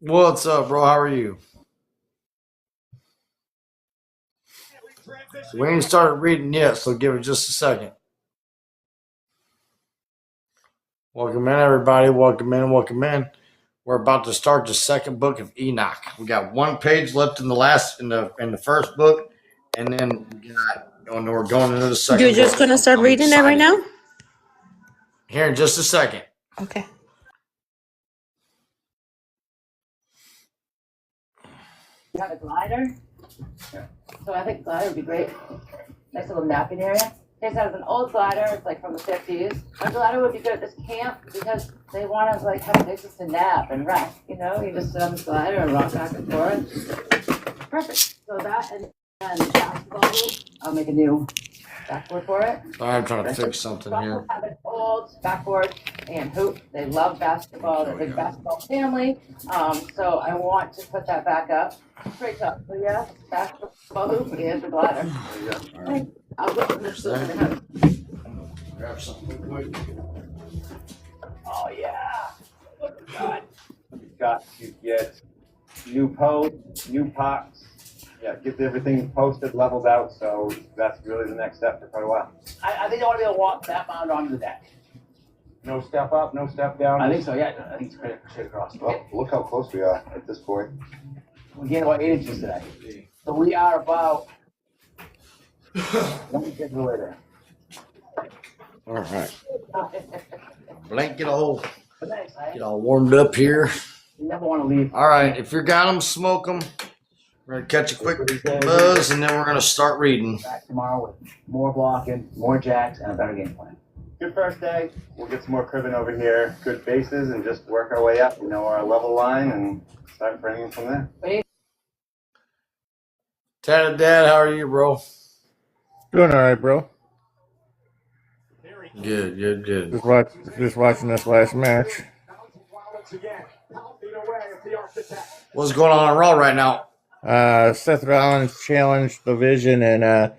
What's up, bro? How are you? We ain't started reading yet, so give it just a second. Welcome in, everybody. Welcome in. Welcome in. We're about to start the second book of Enoch. We got one page left in the first book, and then we're going into the second. You're just gonna start reading it right now? Here in just a second. Okay. You have a glider? Yeah. So I think glider would be great. Nice little napping area. This has an old glider, it's like from the 50s. A glider would be good at this camp because they want to like have places to nap and rest. You know, you just sit on this glider and rock back and forth. Perfect. So that and basketball hoop. I'll make a new backboard for it. Sorry, I'm trying to fix something here. Have an old backboard and hoop. They love basketball. They're a big basketball family. So I want to put that back up. Straight up. So yeah, basketball hoop and the glider. Okay. I'll look at this. Grab something quick. Oh yeah. Look at that. You've got to get new posts, new pots. Yeah, get everything posted, leveled out. So that's really the next step for quite a while. I think I want to be able to walk that mound onto the deck. No step up, no step down. I think so, yeah. I think it's straight across. Well, look how close we are at this point. We gained about 8 inches today. So we are about 1 inch away there. All right. Blank, get all Nice, eh? warmed up here. You never want to leave. All right, if you got them, smoke them. We're gonna catch a quick buzz, and then we're gonna start reading. Back tomorrow with more blocking, more jacks, and a better game plan. Good first day. We'll get some more cribbing over here. Good bases and just work our way up. We know our level line and start bringing from there. Dad, how are you, bro? Doing all right, bro. Good. Just watching this last match. What's going on in Raw right now? Seth Rollins challenged the Vision, and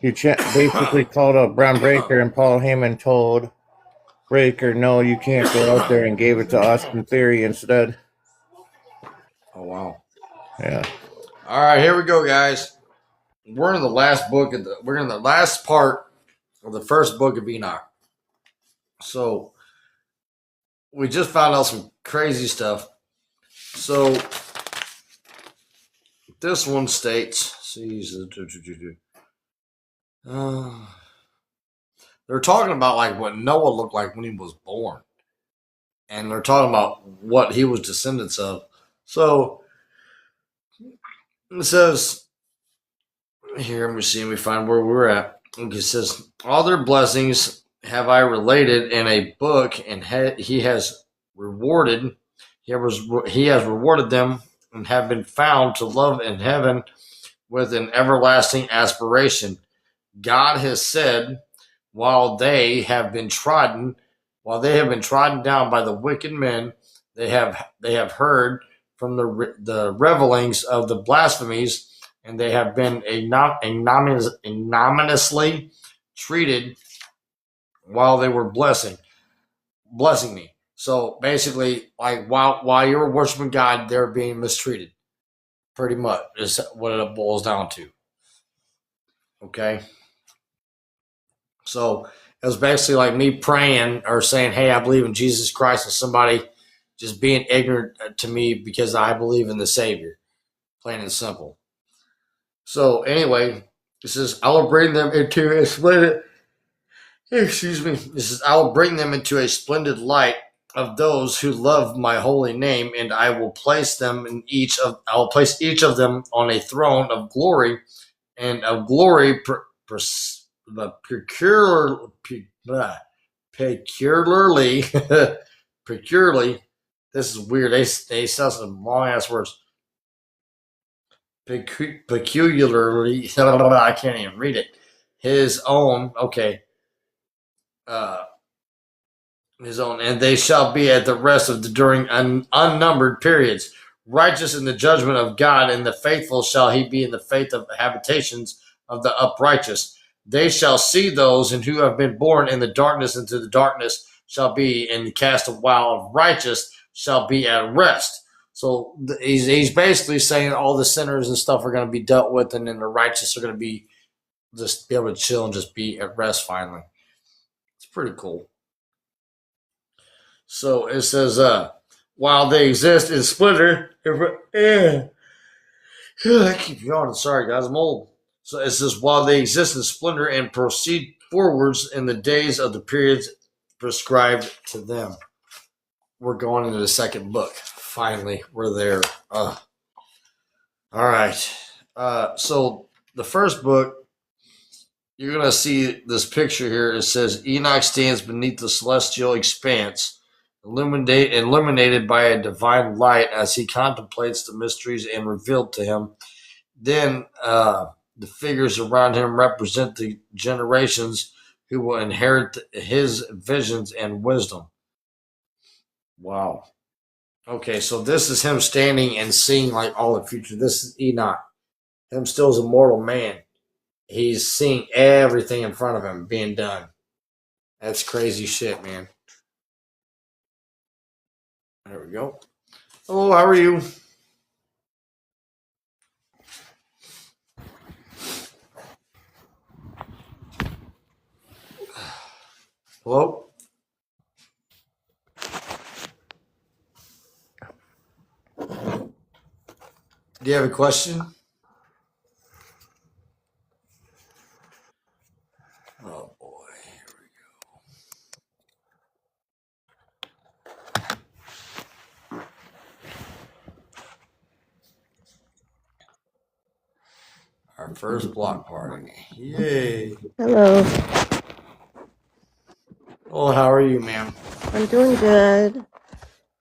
he basically called up Braun Breaker, and Paul Heyman told Breaker, "No, you can't go out there," and gave it to Austin Theory instead. Oh wow. Yeah. All right, here we go, guys. We're in the last book we're in the last part of the first book of Enoch. So we just found out some crazy stuff. So this one states, they're talking about like what Noah looked like when he was born, and they're talking about what he was descendants of. So it says here, let me see, let me find where we're at. It says, all their blessings have I related in a book, and he has rewarded them, and have been found to love in heaven with an everlasting aspiration. God has said, while they have been trodden down by the wicked men, they have heard from the revelings of the blasphemies, and they have been ignominiously treated while they were blessing me. So basically, like while you were worshiping God, they're being mistreated. Pretty much is what it boils down to. Okay. So it was basically like me praying or saying, "Hey, I believe in Jesus Christ," and somebody just being ignorant to me because I believe in the Savior. Plain and simple. So anyway, this is I will bring them into a splendid. Excuse me. This is I will bring them into a splendid light of those who love my holy name, and I will place each of them on a throne of glory, and of glory peculiarly. This is weird. They say some long ass words. Peculiarly, I can't even read it. His own, okay. His own, and they shall be at the rest of during unnumbered periods. Righteous in the judgment of God, and the faithful shall he be in the faith of the habitations of the uprighteous. They shall see those and who have been born in the darkness, into the darkness shall be, and cast a while of righteous shall be at rest. So he's basically saying all the sinners and stuff are going to be dealt with, and then the righteous are going to be just be able to chill and just be at rest finally. It's pretty cool. So it says, while they exist in splendor, I keep yawning. Sorry, guys, I'm old. So it says, while they exist in splendor and proceed forwards in the days of the periods prescribed to them. We're going into the second book. Finally, we're there. All right. So the first book, you're going to see this picture here. It says, Enoch stands beneath the celestial expanse, illuminated by a divine light as he contemplates the mysteries and revealed to him. Then the figures around him represent the generations who will inherit his visions and wisdom. Wow. Okay, so this is him standing and seeing like all the future. This is Enoch. Him still as a mortal man. He's seeing everything in front of him being done. That's crazy shit, man. There we go. Hello, how are you? Hello? Do you have a question? Oh boy, here we go. Our first block party. Yay. Hello. Oh, how are you, ma'am? I'm doing good.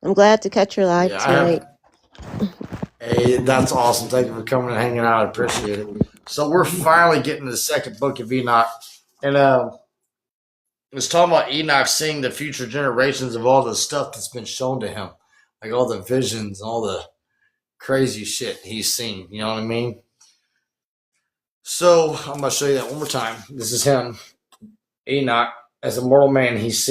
I'm glad to catch your live tonight. Hey, that's awesome. Thank you for coming and hanging out. I appreciate it. So we're finally getting to the second book of Enoch. And it's talking about Enoch seeing the future generations of all the stuff that's been shown to him. Like all the visions, all the crazy shit he's seen. You know what I mean? So I'm going to show you that one more time. This is him, Enoch, as a mortal man. He's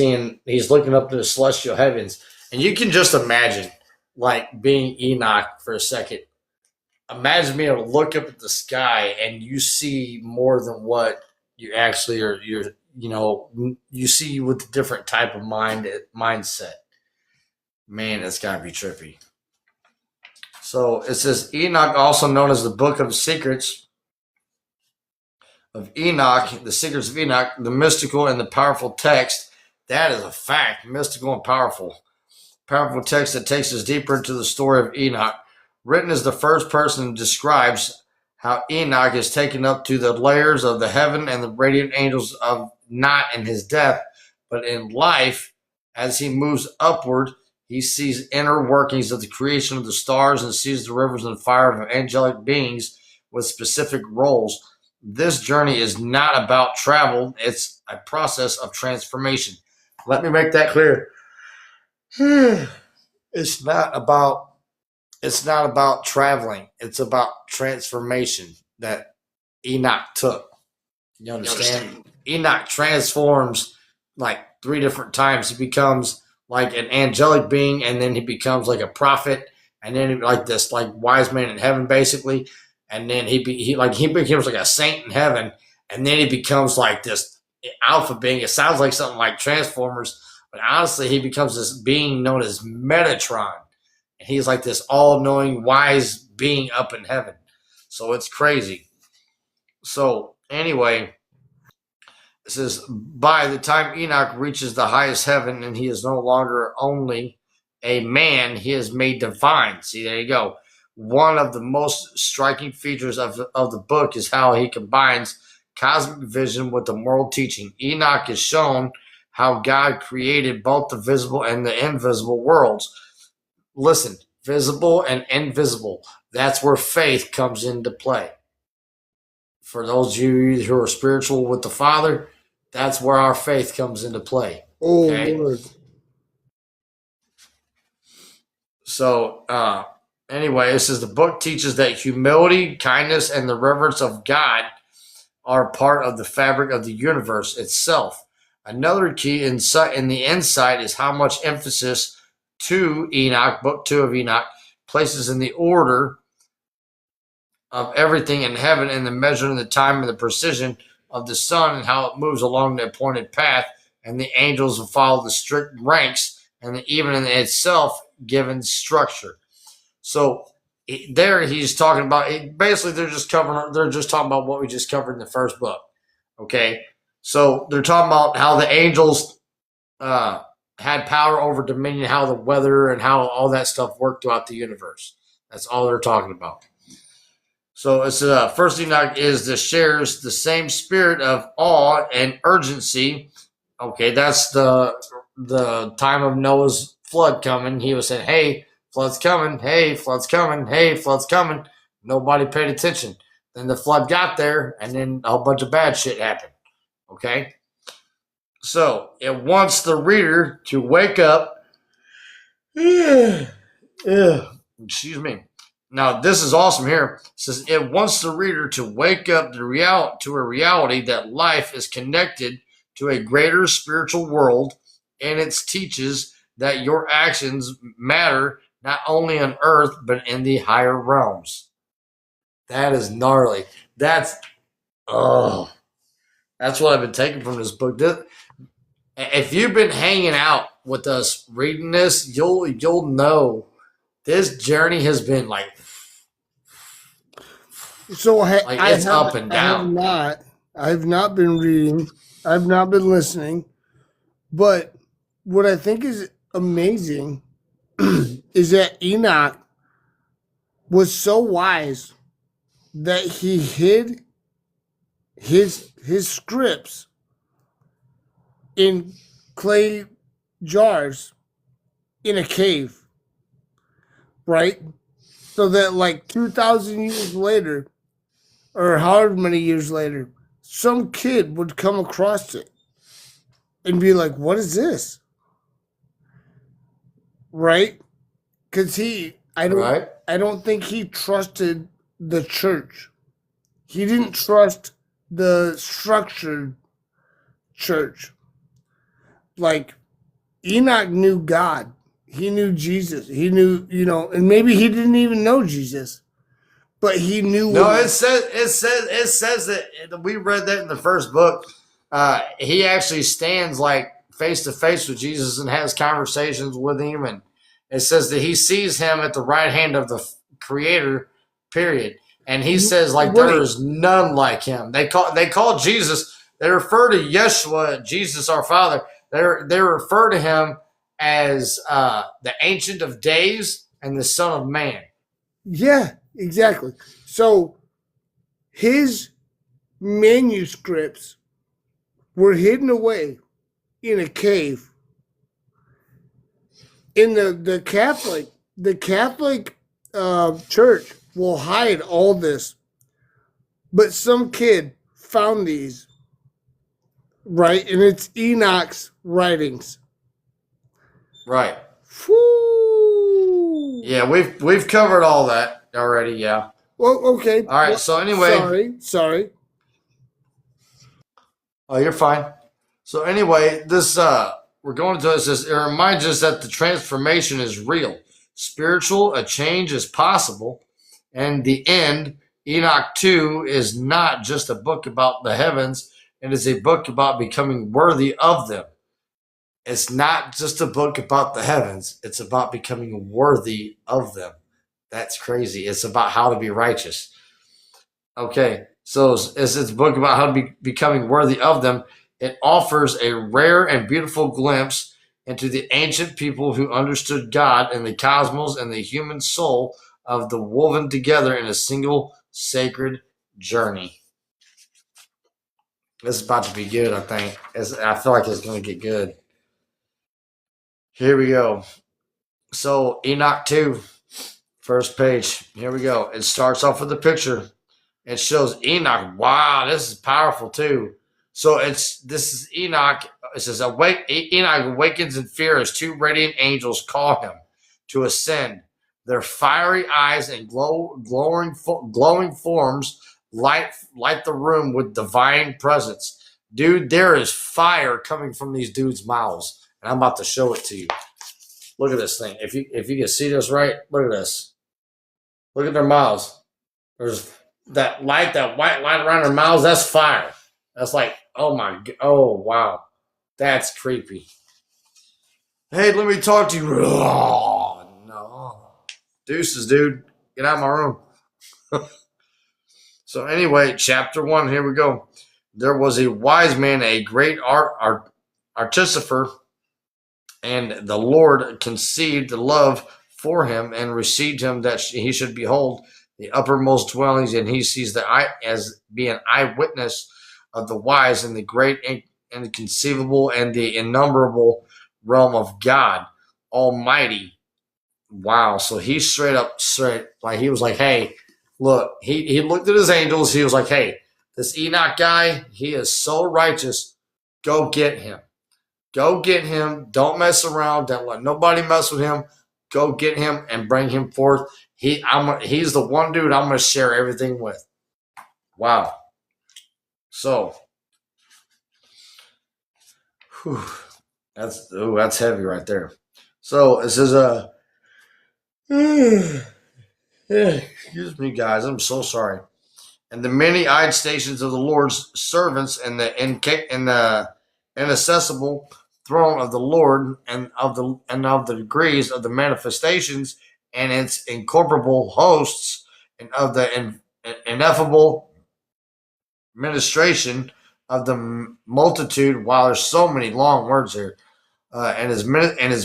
looking up to the celestial heavens. And you can just imagine, like, being Enoch for a second. Imagine being able to look up at the sky and you see more than what you actually are. You see with a different type of mindset. Man, that's got to be trippy. So it says Enoch, also known as the Book of Secrets of Enoch, the Secrets of Enoch, the mystical and the powerful text. That is a fact, mystical and powerful text that takes us deeper into the story of Enoch. Written as the first person, describes how Enoch is taken up to the layers of the heaven and the radiant angels of not in his death, but in life. As he moves upward, he sees inner workings of the creation of the stars and sees the rivers and fire of angelic beings with specific roles. This journey is not about travel. It's a process of transformation. Let me make that clear. It's not about traveling. It's about transformation that Enoch took. You understand? Enoch transforms like 3 different times. He becomes like an angelic being, and then he becomes like a prophet, and then like this like wise man in heaven, basically. And then he becomes like a saint in heaven, and then he becomes like this alpha being. It sounds like something like Transformers, but honestly, he becomes this being known as Metatron. And he's like this all-knowing, wise being up in heaven. So it's crazy. So anyway, it says, by the time Enoch reaches the highest heaven and he is no longer only a man, he is made divine. See, there you go. One of the most striking features of the book is how he combines cosmic vision with the moral teaching. Enoch is shown how God created both the visible and the invisible worlds. Listen, visible and invisible. That's where faith comes into play. For those of you who are spiritual with the Father, that's where our faith comes into play. Okay? Oh, Lord. So, anyway, it says the book teaches that humility, kindness, and the reverence of God are part of the fabric of the universe itself. Another key insight in the insight is how much emphasis to Enoch, book 2 of Enoch, places in the order of everything in heaven and the measuring the time and the precision of the sun and how it moves along the appointed path, and the angels will follow the strict ranks and even in itself given structure. So there he's talking about basically they're just talking about what we just covered in the first book. Okay, so they're talking about how the angels had power over dominion, how the weather and how all that stuff worked throughout the universe. That's all they're talking about. So it's first Enoch shares the same spirit of awe and urgency. Okay, that's the time of Noah's flood coming. He was saying, "Hey, flood's coming. Hey, flood's coming. Hey, flood's coming." Nobody paid attention. Then the flood got there, and then a whole bunch of bad shit happened. Okay, so it wants the reader to wake up. Excuse me. Now, this is awesome here. It says it wants the reader to wake up to a reality that life is connected to a greater spiritual world, and it teaches that your actions matter not only on earth, but in the higher realms. That is gnarly. That's what I've been taking from this book. If you've been hanging out with us reading this, you'll know this journey has been like So it's up and down. I have not been reading. I've not been listening. But what I think is amazing is that Enoch was so wise that he hid his scripts in clay jars in a cave, right? So that like 2,000 years later, or however many years later, some kid would come across it and be like, "What is this?" Right? Because I don't think he trusted the church. He didn't trust the structured church. Like Enoch knew God. He knew Jesus. He knew, and maybe he didn't even know Jesus, but he knew. No, it says that we read that in the first book. He actually stands like face to face with Jesus and has conversations with him, and it says that he sees him at the right hand of the Creator. Period. And he says like there is none like him. They call Jesus. They refer to Yeshua, Jesus, our Father. They refer to him as the Ancient of Days and the Son of Man. Yeah, exactly. So his manuscripts were hidden away in a cave. In the Catholic Church will hide all this, but some kid found these, right? And it's Enoch's writings. Right. Whew. Yeah, we've covered all that already. Yeah. Well, okay. All right. So anyway, sorry. Oh, you're fine. So anyway, this we're going to this. It reminds us that the transformation is real, spiritual. A change is possible, and the end. Enoch 2 is not just a book about the heavens. It is a book about becoming worthy of them. It's not just a book about the heavens. It's about becoming worthy of them. That's crazy. It's about how to be righteous. Okay, so it's a book about how to be becoming worthy of them. It offers a rare and beautiful glimpse into the ancient people who understood God and the cosmos and the human soul of the woven together in a single sacred journey. This is about to be good, I think. I feel like it's going to get good. Here we go. So Enoch 2, first page. Here we go. It starts off with a picture. It shows Enoch. Wow, this is powerful too. So this is Enoch. It says, Enoch awakens in fear as two radiant angels call him to ascend. Their fiery eyes and glowing forms light the room with divine presence. Dude, there is fire coming from these dudes' mouths. And I'm about to show it to you. Look at this thing. If you can see this right, look at this. Look at their mouths. There's that light, that white light around their mouths. That's fire. That's like, oh my, oh wow, that's creepy. Hey, let me talk to you. Oh, no. Deuces, dude. Get out of my room. So anyway, chapter 1, here we go. There was a wise man, a great artificer, and the Lord conceived love for him and received him that he should behold the uppermost dwellings, and he sees the eye as being eyewitness of the wise and the great and the conceivable and the innumerable realm of God Almighty. Wow. So he straight like he was like, hey, look, he looked at his angels. He was like, hey, this Enoch guy, he is so righteous. Go get him. Go get him. Don't mess around. Don't let nobody mess with him. Go get him and bring him forth. He's the one dude I'm going to share everything with. Wow. So, whew, that's heavy right there. So it says, excuse me, guys. I'm so sorry. And the many-eyed stations of the Lord's servants, and the inaccessible throne of the Lord, and of the degrees of the manifestations, and its incomparable hosts, and of the ineffable ministration of the multitude. Wow, there's so many long words here. And his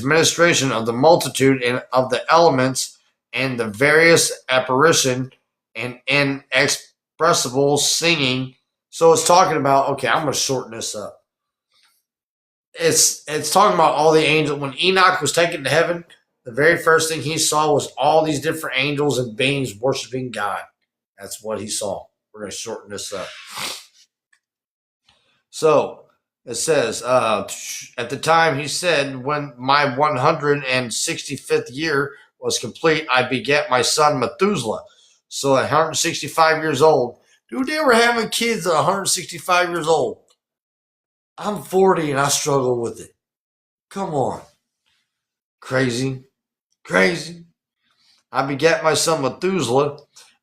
ministration of the multitude and of the elements, and the various apparition and inexpressible singing. So it's talking about, okay, I'm going to shorten this up. It's talking about all the angels. When Enoch was taken to heaven, the very first thing he saw was all these different angels and beings worshiping God. That's what he saw. We're going to shorten this up. So it says, at the time he said, when my 165th year was complete, I begat my son Methuselah. So at 165 years old, dude, they were having kids at 165 years old. I'm 40 and I struggle with it. Come on. Crazy. I begat my son Methuselah.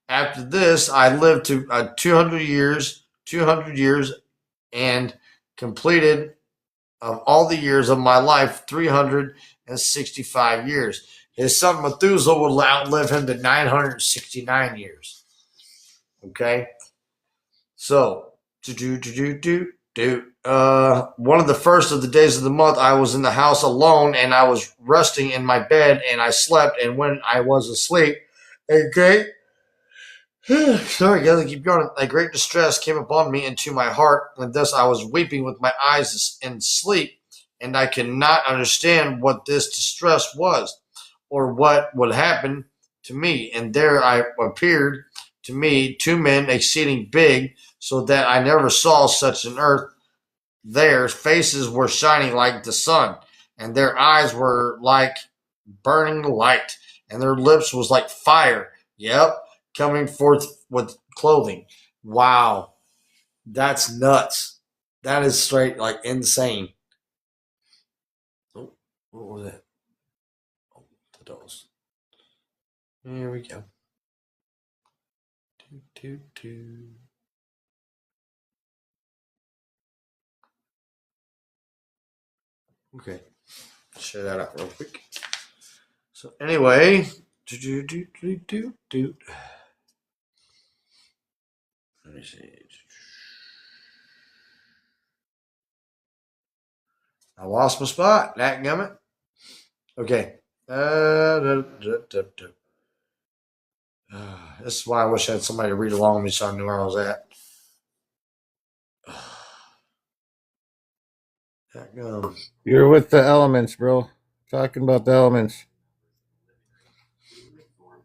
After this, I lived to 200 years, and completed of all the years of my life 365 years. His son Methuselah would outlive him to 969 years. Okay, so one of the first of the days of the month, I was in the house alone, and I was resting in my bed, and I slept. And when I was asleep, okay. Sorry, guys, I keep going. A great distress came upon me into my heart, and thus I was weeping with my eyes in sleep, and I could not understand what this distress was, or what would happen to me. And there I appeared to me 2 men exceeding big, so that I never saw such an earth. Their faces were shining like the sun, and their eyes were like burning light, and their lips was like fire. Yep. Coming forth with clothing. Wow. That's nuts. That is straight like insane. Oh, what was that? Oh, the dolls. Here we go. Okay. Share that out real quick. So anyway. Let me see. I lost my spot. That gummit. Okay. This is why I wish I had somebody to read along with me so I knew where I was at. That gum. You're with the elements, bro. Talking about the elements.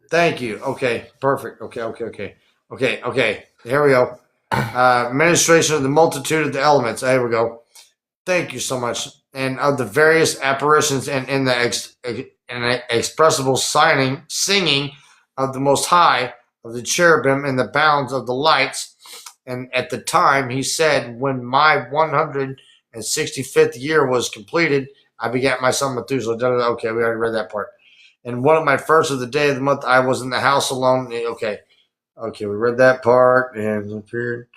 Thank you. Okay. Perfect. Okay. Here we go. Administration of the multitude of the elements. There we go. Thank you so much. And of the various apparitions, and in the expressible singing of the Most High, of the cherubim, and the bounds of the lights. And at the time he said, when my 165th year was completed, I begat my son Methuselah. Okay, we already read that part. And one of my first of the day of the month, I was in the house alone. Okay, we read that part and appeared.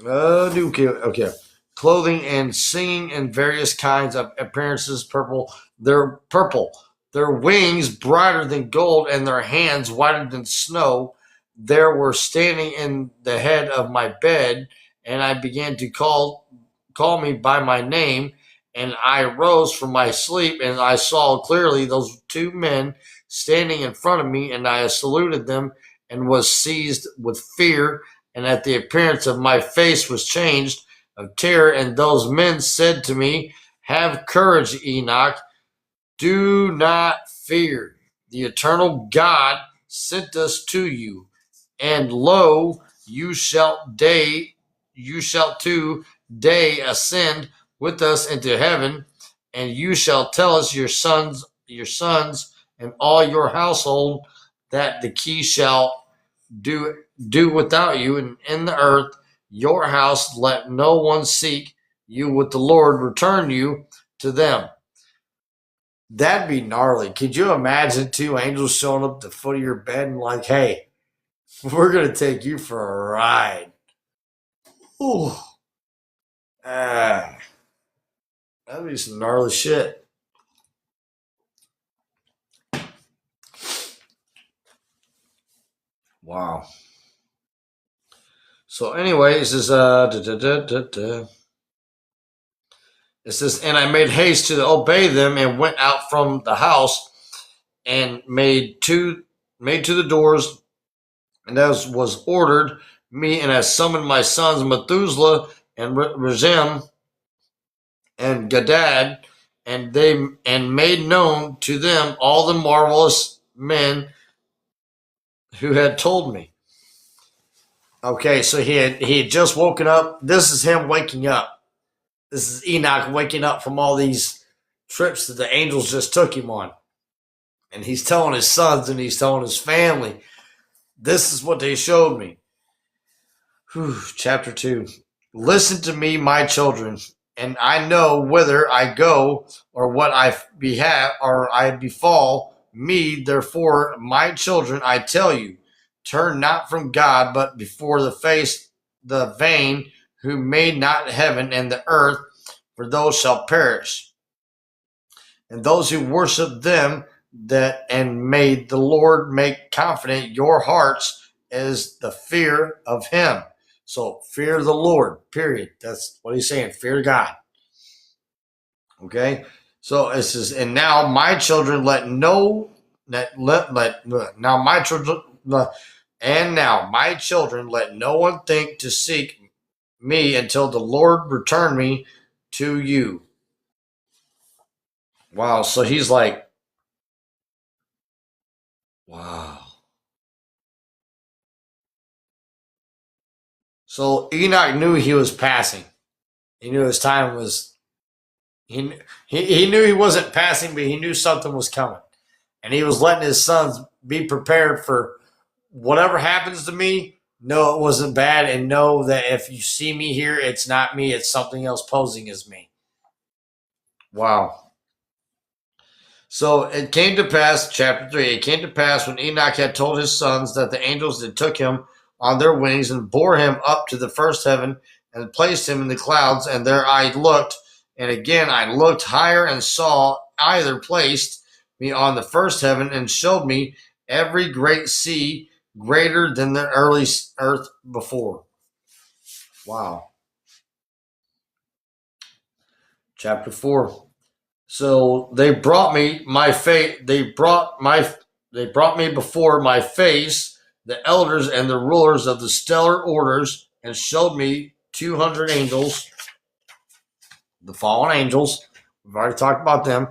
Okay. Clothing and singing in various kinds of appearances, purple. They're purple. Their wings brighter than gold, and their hands whiter than snow. There were standing in the head of my bed, and I began to call me by my name. And I rose from my sleep, and I saw clearly those two men standing in front of me, and I saluted them and was seized with fear. And at the appearance of my face was changed of terror. And those men said to me, "Have courage, Enoch. Do not fear. The eternal God sent us to you. And lo, you shall today ascend with us into heaven, and you shall tell us your sons, and all your household that the key shall do without you, and in the earth your house let no one seek you with the Lord return you to them." That'd be gnarly. Could you imagine two angels showing up at the foot of your bed and like, "Hey, we're gonna take you for a ride"? Ooh. That'd be some gnarly shit. Wow. So anyways, it says, "And I made haste to obey them and went out from the house and made to the doors, and as was ordered me, and I summoned my sons Methuselah and Rezem and Gadad, and made known to them all the marvelous men who had told me." Okay, so he had just woken up. This is him waking up. This is Enoch waking up from all these trips that the angels just took him on. And he's telling his sons and he's telling his family, this is what they showed me. Chapter 2. "Listen to me, my children, and I know whither I go or what I befall me. Therefore, my children, I tell you, turn not from God, but before the vain, who made not heaven and the earth, for those shall perish. And those who worship them and made the Lord make confident your hearts as the fear of him." So fear the Lord, period. That's what he's saying. Fear God. Okay. So it says, "And now my children, now my children, let no one think to seek me until the Lord return me to you." Wow. So he's like, wow. So Enoch knew he was passing. He knew his time was. He knew he wasn't passing, but he knew something was coming, and he was letting his sons be prepared for whatever happens to me. Know it wasn't bad, and know that if you see me here, it's not me; it's something else posing as me. Wow. So it came to pass, chapter 3, it came to pass when Enoch had told his sons that the angels that took him on their wings and bore him up to the first heaven and placed him in the clouds, and there I looked, and again I looked higher and saw either placed me on the first heaven and showed me every great sea greater than the early earth before. Wow. Chapter 4. So they brought me before my face the elders and the rulers of the stellar orders, and showed me 200 angels, the fallen angels. We've already talked about them,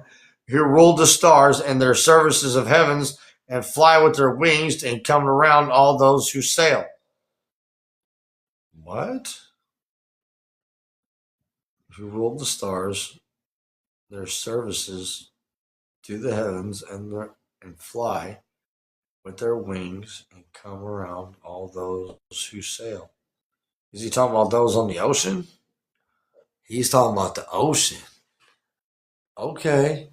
who ruled the stars and their services of heavens, and fly with their wings and come around all those who sail. What? Who ruled the stars, their services to the heavens, and fly with their wings and come around all those who sail. Is he talking about those on the ocean? He's talking about the ocean. Okay.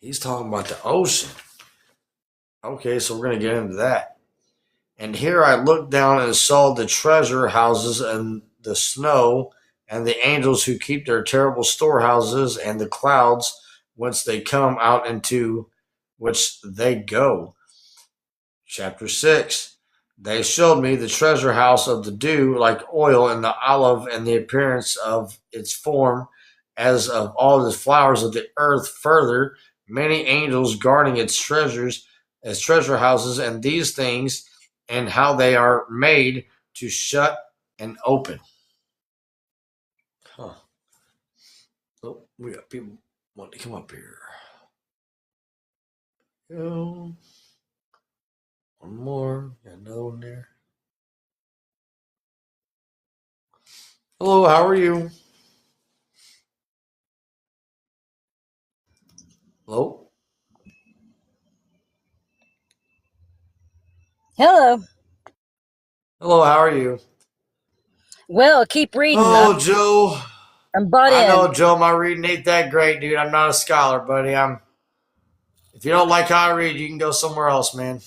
He's talking about the ocean. Okay, so we're going to get into that. And here I looked down and saw the treasure houses and the snow and the angels who keep their terrible storehouses and the clouds whence they come out into which they go. Chapter 6. They showed me the treasure house of the dew like oil and the olive and the appearance of its form as of all the flowers of the earth. Further, many angels guarding its treasures as treasure houses and these things and how they are made to shut and open. Huh. Oh, we got people wanting to come up here. Go. One more. Got another one there. Hello, how are you? Hello? Hello. Hello, how are you? Well, keep reading. Oh, Joe. I'm butt I in. know, Joe, my reading ain't that great, dude. I'm not a scholar, buddy. If you don't like how I read, you can go somewhere else, man.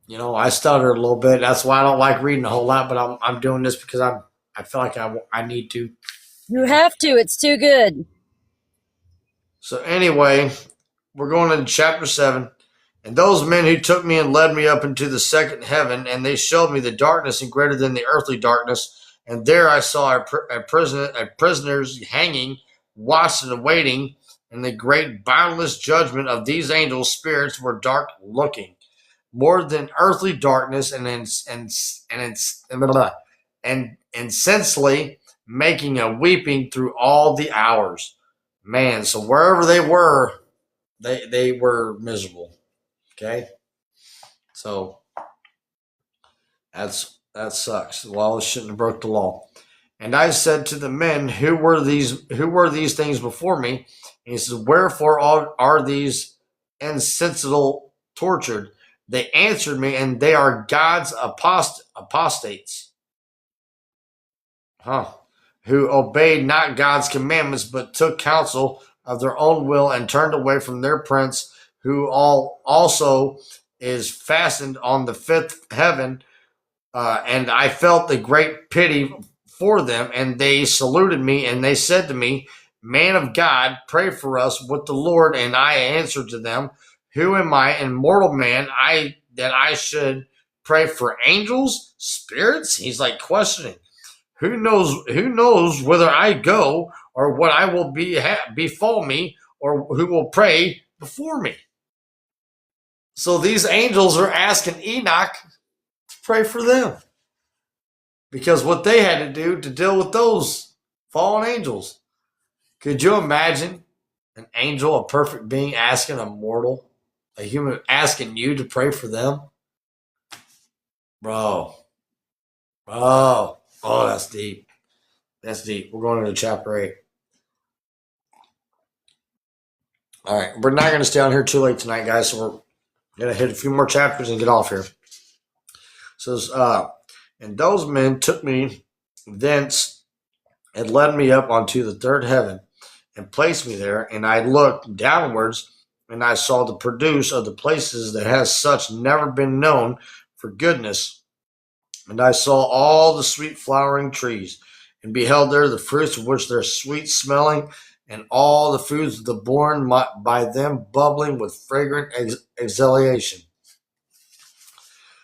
You know, I stutter a little bit. That's why I don't like reading a whole lot, but I'm doing this because I feel like I need to. You have to. It's too good. So anyway, we're going into chapter 7. And those men who took me and led me up into the second heaven, and they showed me the darkness and greater than the earthly darkness. And there I saw a prisoners hanging, watched and awaiting, and the great boundless judgment of these angels' spirits were dark looking, more than earthly darkness, and insensely making a weeping through all the hours. Man, so wherever they were miserable. Okay, so that sucks. Well, shouldn't have broke the law. And I said to the men, who were these things before me? And he says, wherefore are these insensible tortured? They answered me, and they are God's apostates, who obeyed not God's commandments, but took counsel of their own will and turned away from their prince, who also is fastened on the fifth heaven. And I felt the great pity for them, and they saluted me, and they said to me, man of God, pray for us with the Lord. And I answered to them, who am I, an mortal man, that I should pray for angels, spirits? He's like questioning. Who knows whither I go, or what I will befall me, or who will pray before me? So these angels are asking Enoch to pray for them, because what they had to do to deal with those fallen angels. Could you imagine an angel, a perfect being, asking a mortal, a human, asking you to pray for them? Bro, that's deep. That's deep. We're going into chapter 8. All right, we're not going to stay on here too late tonight, guys, so we're going to hit a few more chapters and get off here. So, and those men took me thence and led me up onto the third heaven and placed me there. And I looked downwards, and I saw the produce of the places that has such never been known for goodness. And I saw all the sweet flowering trees, and beheld there the fruits of which they're sweet smelling, and all the foods of the born by them bubbling with fragrant exhalation.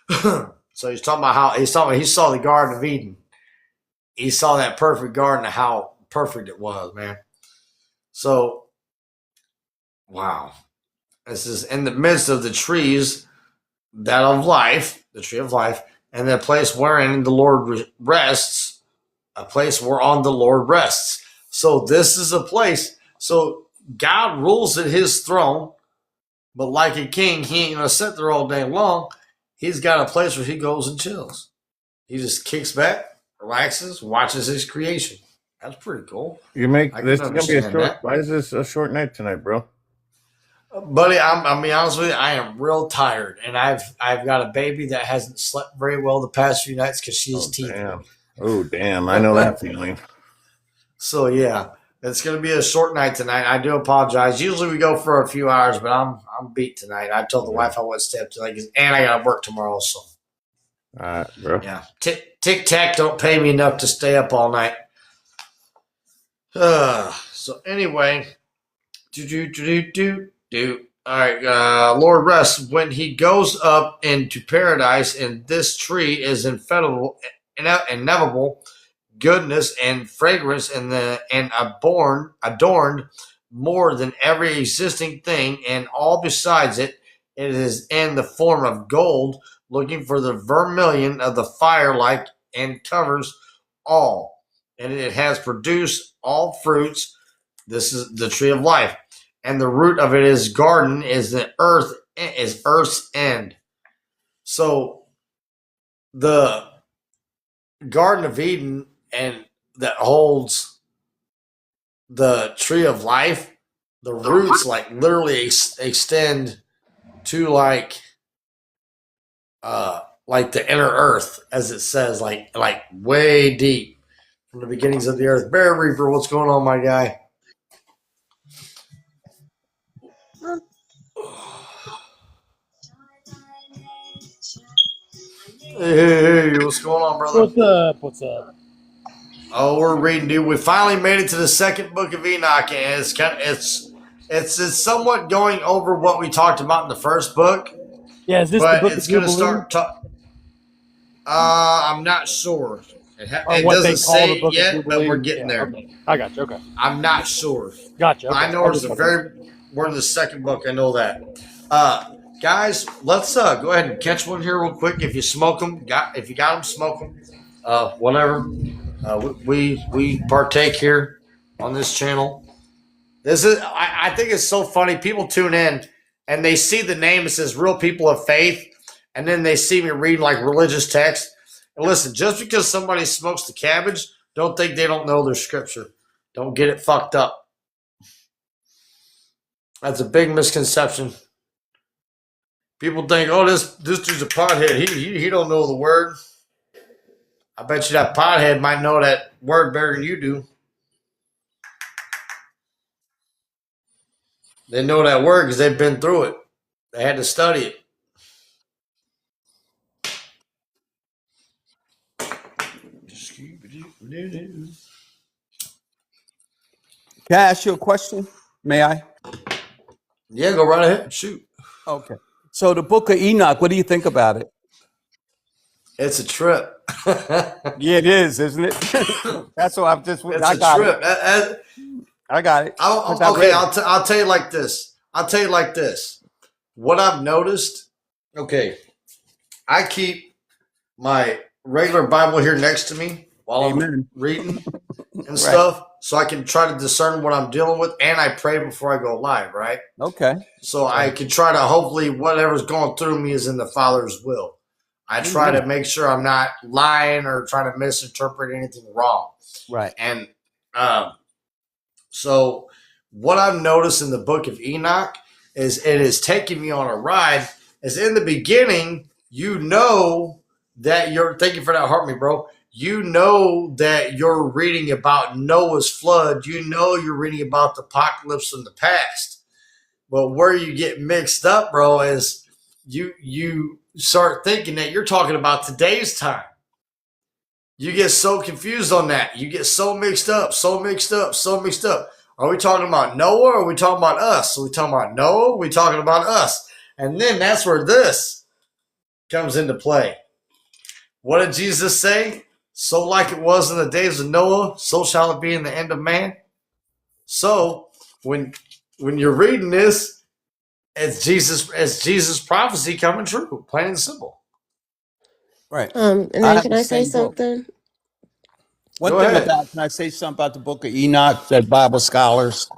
So he's talking about he saw the Garden of Eden. He saw that perfect garden, how perfect it was, man. So, wow. This is in the midst of the trees, that of life, the tree of life, and the place wherein the Lord rests, a place whereon the Lord rests. So this is a place. So God rules at his throne, but like a king, he ain't going to sit there all day long. He's got a place where he goes and chills. He just kicks back, relaxes, watches his creation. That's pretty cool. You make I this can gonna be a understand short. that. Why is this a short night tonight, bro? Buddy, I'll be honest with you, I am real tired, and I've got a baby that hasn't slept very well the past few nights because she's teething. Damn. Oh, damn. I know that feeling. So yeah, It's going to be a short night tonight. I do apologize. Usually we go for a few hours, but I'm beat tonight. I told the wife I wouldn't stay up tonight, and I got to work tomorrow. So, All right, bro. yeah, Tic Tac don't pay me enough to stay up all night. So anyway, All right, Lord rest when he goes up into paradise, and this tree is inevitable goodness and fragrance, and adorned more than every existing thing, and all besides it. It is in the form of gold, looking for the vermilion of the firelight, and covers all. And it has produced all fruits. This is the tree of life, and the root of it is garden, is the earth, is earth's end. So the Garden of Eden, and that holds the tree of life, the roots like literally extend to like the inner earth, as it says, like way deep from the beginnings of the earth. Bear Reaper, what's going on, my guy? Hey, what's going on, brother? What's up? What's up? Oh, we're reading, dude. We finally made it to the second book of Enoch, and it's somewhat going over what we talked about in the first book. Yeah, is this but the book it's of going to Jubilee? start. I'm not sure. It What they doesn't call say the book of yet, Jubilee? but we're getting there. Okay. I got you. Okay, I'm not sure. gotcha. Okay. I know we're in the second book. I know that. Guys, let's go ahead and catch one here real quick. If you smoke them, if you got them, smoke them. Whatever. We partake here on this channel. I think it's so funny. People tune in and they see the name. It says "Real People of Faith," and then they see me reading like religious text. And listen, just because somebody smokes the cabbage, don't think they don't know their scripture. Don't get it fucked up. That's a big misconception. People think, oh, this dude's a pothead. He don't know the word. I bet you that pothead might know that word better than you do. They know that word because they've been through it. They had to study it. Can I ask you a question? May I? Yeah, go right ahead. Shoot. Okay. So the book of Enoch, what do you think about it? It's a trip. Yeah, it is, isn't it? That's what It's a trip. I got it. I'll tell you like this. What I've noticed, okay, I keep my regular Bible here next to me while I'm reading and stuff, so I can try to discern what I'm dealing with, and I pray before I go live, right? Okay. So I can try to, hopefully whatever's going through me is in the Father's will. I try to make sure I'm not lying or trying to misinterpret anything wrong. Right. And so what I've noticed in the book of Enoch is it is taking me on a ride. Is in the beginning, you know that thank you for that, heart me, bro. You know that you're reading about Noah's flood. You know you're reading about the apocalypse in the past. But where you get mixed up, bro, is you start thinking that you're talking about today's time. You get so confused on that. You get so mixed up. Are we talking about Noah or are we talking about us? Are we talking about Noah? Are we talking about us? And then that's where this comes into play. What did Jesus say? So like it was in the days of Noah, so shall it be in the end of man. So when you're reading this, it's Jesus' prophecy coming true, plain and simple. Right. And then can I say something? Can I say something about the book of Enoch that Bible scholars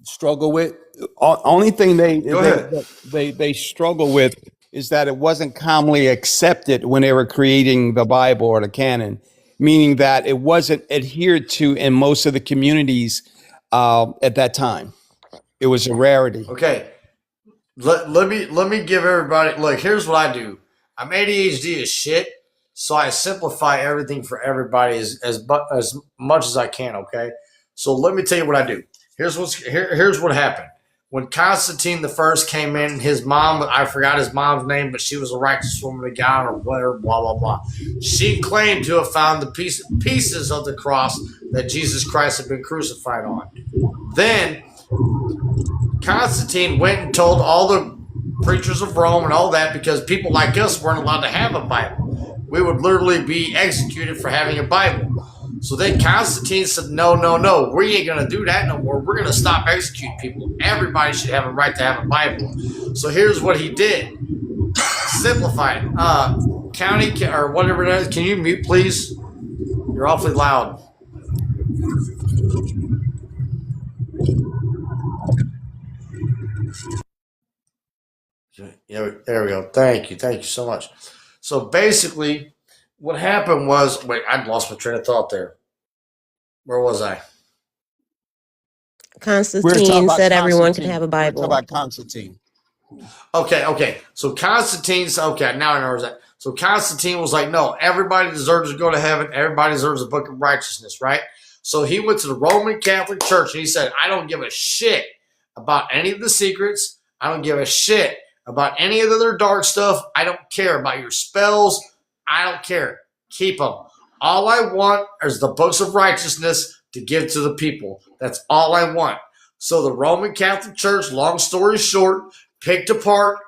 struggle with? Only thing they struggle with is that it wasn't commonly accepted when they were creating the Bible or the canon, meaning that it wasn't adhered to in most of the communities at that time. It was a rarity. Okay. Let me give everybody, look, here's what I do. I'm ADHD as shit, so I simplify everything for everybody as much as I can, okay? So let me tell you what I do. Here's what happened. When Constantine the First came in, his mom, I forgot his mom's name, but she was a righteous woman of God or whatever, blah, blah, blah. She claimed to have found the pieces of the cross that Jesus Christ had been crucified on. Then Constantine went and told all the preachers of Rome and all that, because people like us weren't allowed to have a Bible. We would literally be executed for having a Bible. So then Constantine said, no, we ain't going to do that no more. We're going to stop executing people. Everybody should have a right to have a Bible. So here's what he did. Simplified. County or whatever it is, can you mute, please? You're awfully loud. Yeah, there we go. Thank you so much. So basically, what happened was, wait, I lost my train of thought there. Where was I? Constantine said everyone could have a We're talking Bible. about Constantine. Okay. So Constantine's okay. Now I know that. So Constantine was like, no, everybody deserves to go to heaven. Everybody deserves a book of righteousness, right? So he went to the Roman Catholic Church and he said, I don't give a shit about any of the secrets. I don't give a shit about any of the other dark stuff. I don't care about your spells. I don't care. Keep them. All I want is the books of righteousness to give to the people. That's all I want. So the Roman Catholic Church, long story short, picked apart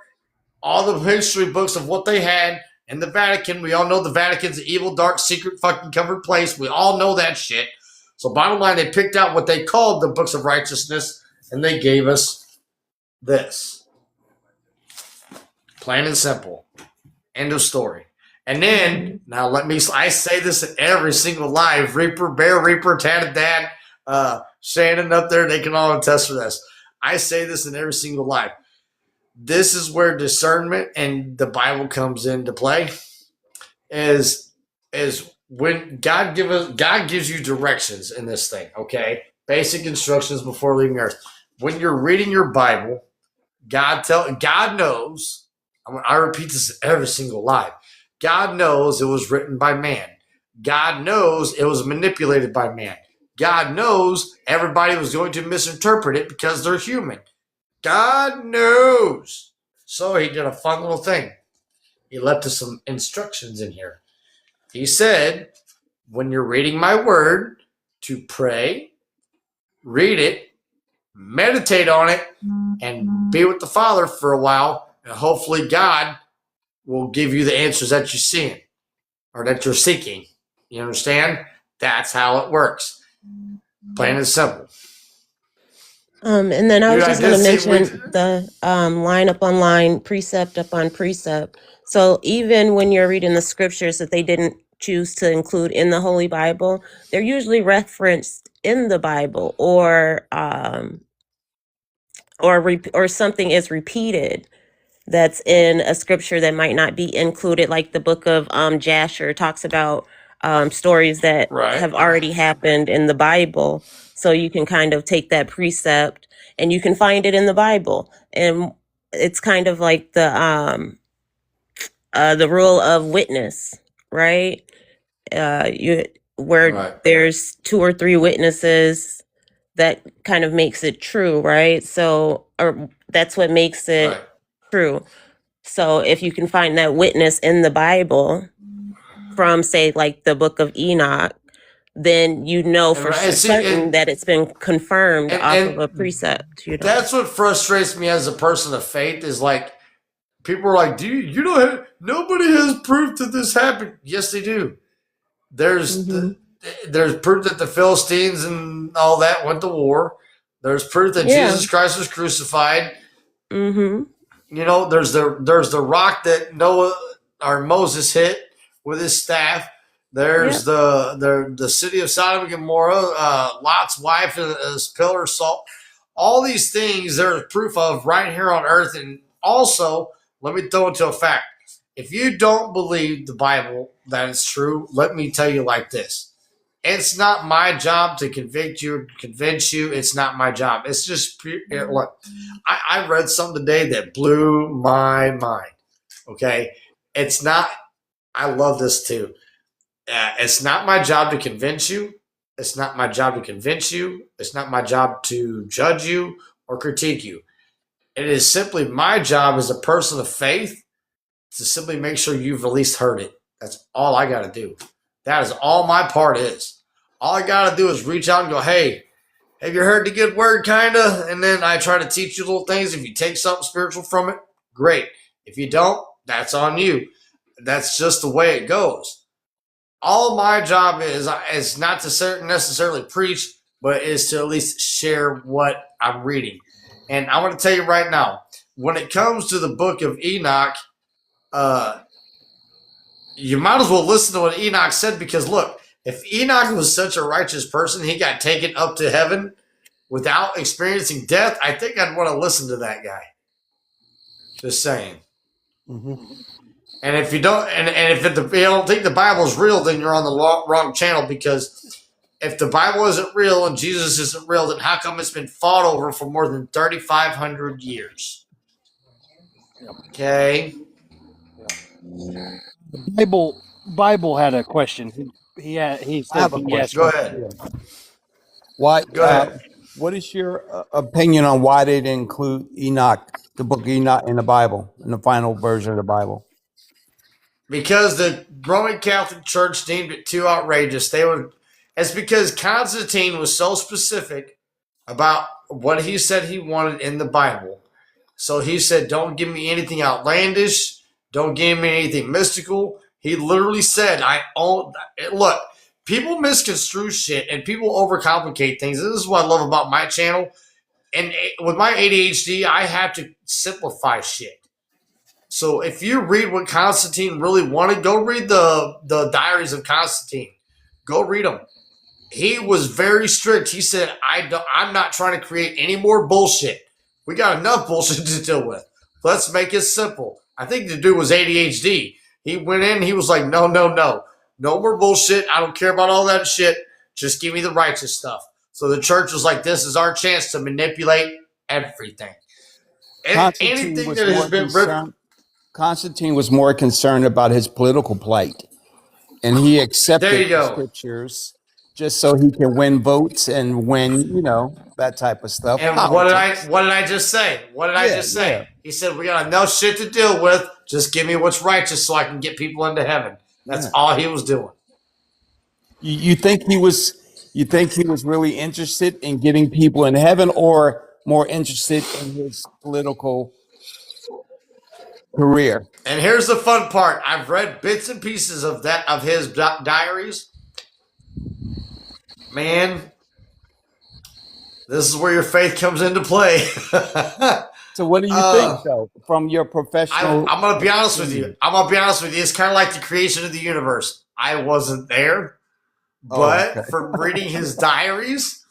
all the history books of what they had in the Vatican. We all know the Vatican's an evil, dark, secret, fucking covered place. We all know that shit. So bottom line, they picked out what they called the books of righteousness, and they gave us this. Plain and simple. End of story. And then, now I say this in every single live. Reaper, Bear Reaper, Tatted Dad, Shannon up there, they can all attest for this. I say this in every single live. This is where discernment and the Bible comes into play. Is when God gives you directions in this thing, okay? Basic instructions before leaving earth. When you're reading your Bible, God knows. I repeat this every single live. God knows it was written by man. God knows it was manipulated by man. God knows everybody was going to misinterpret it because they're human. God knows. So he did a fun little thing. He left us some instructions in here. He said, when you're reading my word, to pray, read it, meditate on it, and be with the Father for a while, and hopefully God will give you the answers that you're seeing or that you're seeking. You understand? That's how it works. Plain and simple. And then I was just going to mention the line upon line, precept upon precept. So even when you're reading the scriptures that they didn't choose to include in the Holy Bible, they're usually referenced in the Bible, or something is repeated that's in a scripture that might not be included, like the book of Jasher talks about stories that have already happened in the Bible. So you can kind of take that precept and you can find it in the Bible. And it's kind of like the rule of witness, right? There's 2 or 3 witnesses, that kind of makes it true, right? So, or that's what makes it true. So if you can find that witness in the Bible from, say, like the book of Enoch, then you know for certain that it's been confirmed off of a precept. That's what frustrates me as a person of faith, is like, people are like, you don't have, nobody has proof that this happened. Yes, they do. There's proof that the Philistines and all that went to war. There's proof that Jesus Christ was crucified. Mm-hmm. You know, there's the rock that Noah or Moses hit with his staff. There's the city of Sodom and Gomorrah, Lot's wife, his pillar of salt. All these things there's proof of right here on earth. And also, let me throw it to a fact. If you don't believe the Bible that it's true, let me tell you like this. It's not my job to convince you. It's not my job. It's just, look, I read something today that blew my mind. Okay. It's not, I love this too. It's not my job to convince you. It's not my job to convince you. It's not my job to judge you or critique you. It is simply my job as a person of faith to simply make sure you've at least heard it. That's all I got to do. That is all my part is. All I got to do is reach out and go, hey, have you heard the good word, kind of? And then I try to teach you little things. If you take something spiritual from it, great. If you don't, that's on you. That's just the way it goes. All my job is not to necessarily preach, but is to at least share what I'm reading. And I want to tell you right now, when it comes to the book of Enoch, you might as well listen to what Enoch said, because look, if Enoch was such a righteous person, he got taken up to heaven without experiencing death, I think I'd want to listen to that guy. Just saying. Mm-hmm. And if you don't, and if you don't think the Bible's real, then you're on the wrong channel, because if the Bible isn't real and Jesus isn't real, then how come it's been fought over for more than 3,500 years? Okay. The Bible had a question. He said he asked. Go ahead. Why? Go ahead. What is your opinion on why they didn't include Enoch, the book of Enoch, in the Bible, in the final version of the Bible? Because the Roman Catholic Church deemed it too outrageous. It's because Constantine was so specific about what he said he wanted in the Bible. So he said, don't give me anything outlandish. Don't give me anything mystical. He literally said, look, people misconstrue shit and people overcomplicate things. This is what I love about my channel. And with my ADHD, I have to simplify shit. So if you read what Constantine really wanted, go read the diaries of Constantine. Go read them. He was very strict. He said, I'm not trying to create any more bullshit. We got enough bullshit to deal with. Let's make it simple. I think the dude was ADHD. He went in, he was like, no. No more bullshit. I don't care about all that shit. Just give me the righteous stuff. So the church was like, this is our chance to manipulate everything. Anything that has been written. Constantine was more concerned about his political plight, and he accepted the scriptures just so he can win votes and win, that type of stuff. And what did I just say? What did I just say? Yeah. He said, we got enough shit to deal with. Just give me what's righteous so I can get people into heaven. That's all he was doing. You think he was really interested in getting people in heaven, or more interested in his political career? And here's the fun part. I've read bits and pieces of his diaries. Man, this is where your faith comes into play. So what do you think, though, from your professional? I'm going to be honest with you. It's kind of like the creation of the universe. I wasn't there, but from reading his diaries,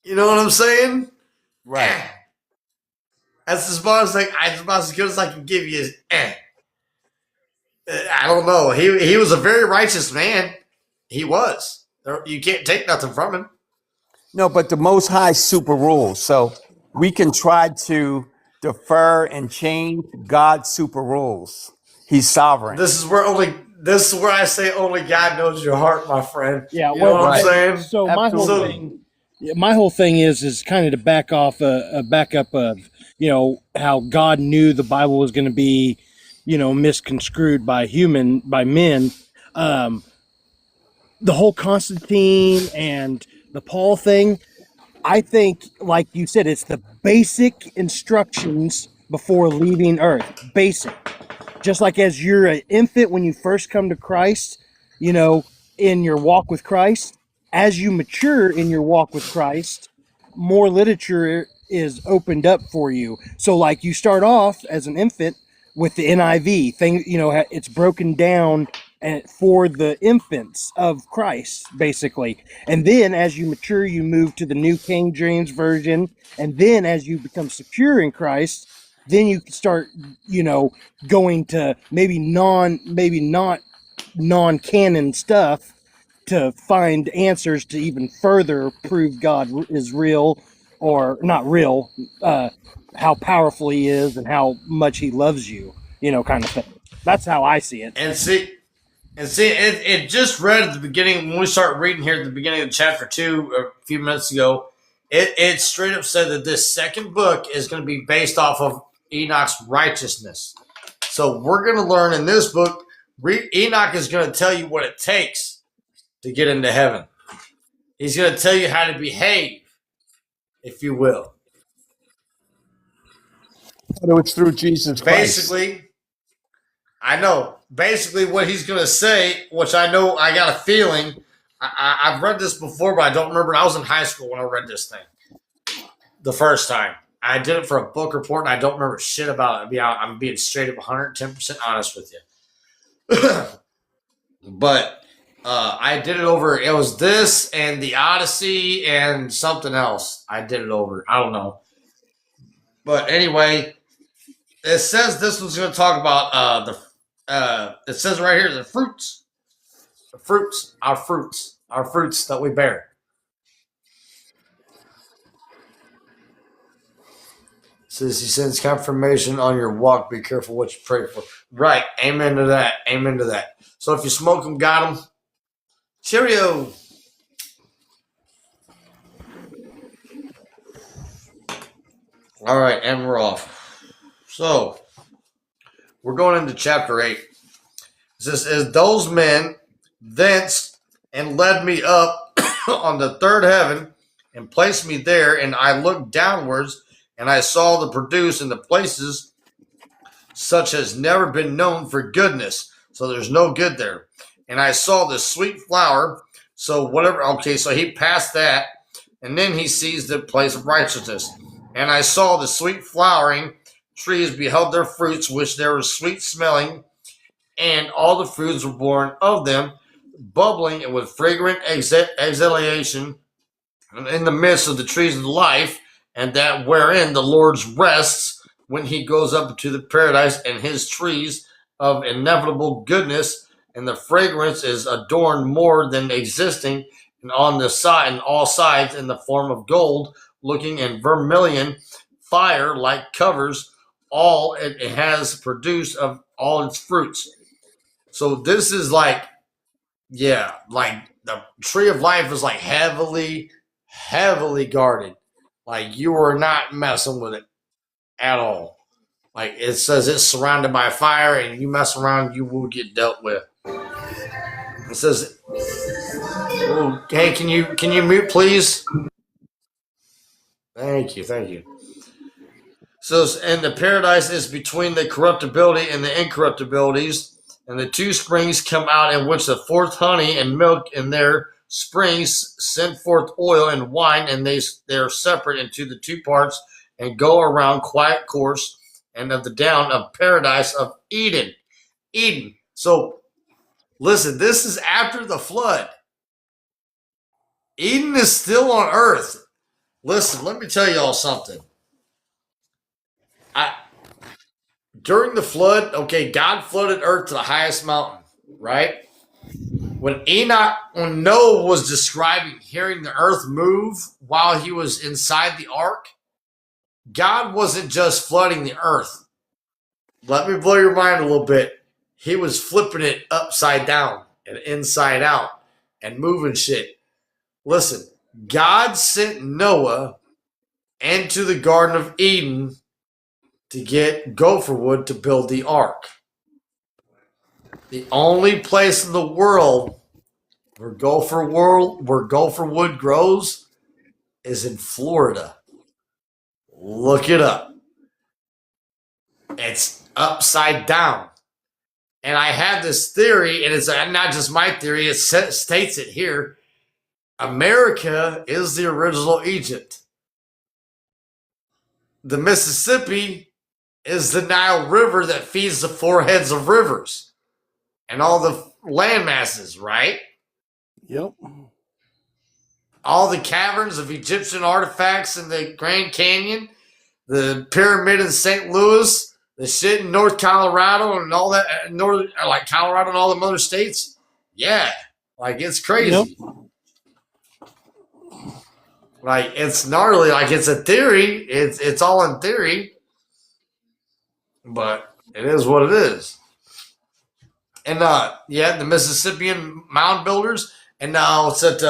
you know what I'm saying? Right. That's about as good as I can give you. I don't know. He was a very righteous man. He was. You can't take nothing from him. No, but the Most High super rules. So we can try to defer and change God's super rules. He's sovereign. This is where I say only God knows your heart, my friend. Yeah, you know what I'm saying? So my whole thing is kind of to back up of how God knew the Bible was going to be misconstrued by men. The whole Constantine and the Paul thing, I think, like you said, it's the basic instructions before leaving Earth. Basic. Just like as you're an infant when you first come to Christ, in your walk with Christ, as you mature in your walk with Christ, more literature is opened up for you. So like you start off as an infant with the NIV thing, it's broken down for the infants of Christ, basically. And then as you mature, you move to the New King James Version. And then as you become secure in Christ, then you start, going to maybe not non-canon stuff to find answers to even further prove God is real or not real, how powerful he is and how much he loves you, kind of thing. That's how I see it. And see, it just read at the beginning when we start reading here at the beginning of chapter 2 a few minutes ago. It straight up said that this second book is going to be based off of Enoch's righteousness. So we're going to learn in this book. Enoch is going to tell you what it takes to get into heaven. He's going to tell you how to behave, if you will. It's through Jesus Christ. Basically, I know. Basically, what he's going to say, which I know, I got a feeling. I've read this before, but I don't remember. I was in high school when I read this thing the first time. I did it for a book report, and I don't remember shit about it. I'm being straight up 110% honest with you. But I did it over. It was this and the Odyssey and something else. I did it over. I don't know. But anyway, it says this was going to talk about it says right here, the fruits. The fruits. Our fruits that we bear. It says he sends confirmation on your walk. Be careful what you pray for. Right. Amen to that. Amen to that. So if you smoke them, got them. Cheerio. All right, and we're off. So we're going into chapter 8. It says, as those men thence and led me up on the third heaven and placed me there, and I looked downwards, and I saw the produce in the places such as never been known for goodness. So there's no good there. And I saw the sweet flower. So whatever. Okay, so he passed that. And then he sees the place of righteousness. And I saw the sweet flowering trees beheld their fruits, which they were sweet smelling. And all the fruits were born of them, bubbling with fragrant exhalation in the midst of the trees of life, and that wherein the Lord rests when he goes up to the paradise, and his trees of inevitable goodness, and the fragrance is adorned more than existing, and on the side and all sides in the form of gold, looking in vermilion fire like covers all it has produced of all its fruits. So this is like, yeah, like the tree of life is like heavily guarded. Like you are not messing with it at all. Like it says it's surrounded by fire, and you mess around, you will get dealt with. It says, oh, hey, can you mute, please? Thank you. So, and the paradise is between the corruptibility and the incorruptibilities, and the two springs come out in which the fourth honey and milk in their springs send forth oil and wine, and they're separate into the two parts and go around quiet course and of the down of paradise of Eden. So listen, this is after the flood. Eden is still on earth. Listen, let me tell y'all something. During the flood, okay, God flooded earth to the highest mountain, right? When Noah was describing hearing the earth move while he was inside the ark, God wasn't just flooding the earth. Let me blow your mind a little bit. He was flipping it upside down and inside out and moving shit. Listen, God sent Noah into the Garden of Eden to get gopher wood to build the ark. The only place in the world where gopher wood grows is in Florida. Look it up. It's upside down. And I have this theory, and it's not just my theory, it states it here. America is the original Egypt. The Mississippi is the Nile River that feeds the four heads of rivers and all the land masses, right? Yep. All the caverns of Egyptian artifacts in the Grand Canyon, the pyramid in St. Louis, the shit in North Colorado and all that, like Colorado and all the other states. Yeah, like it's crazy. Yep. Like it's gnarly. Like it's a theory. It's all in theory, but it is what it is. And the Mississippian mound builders, and now it's at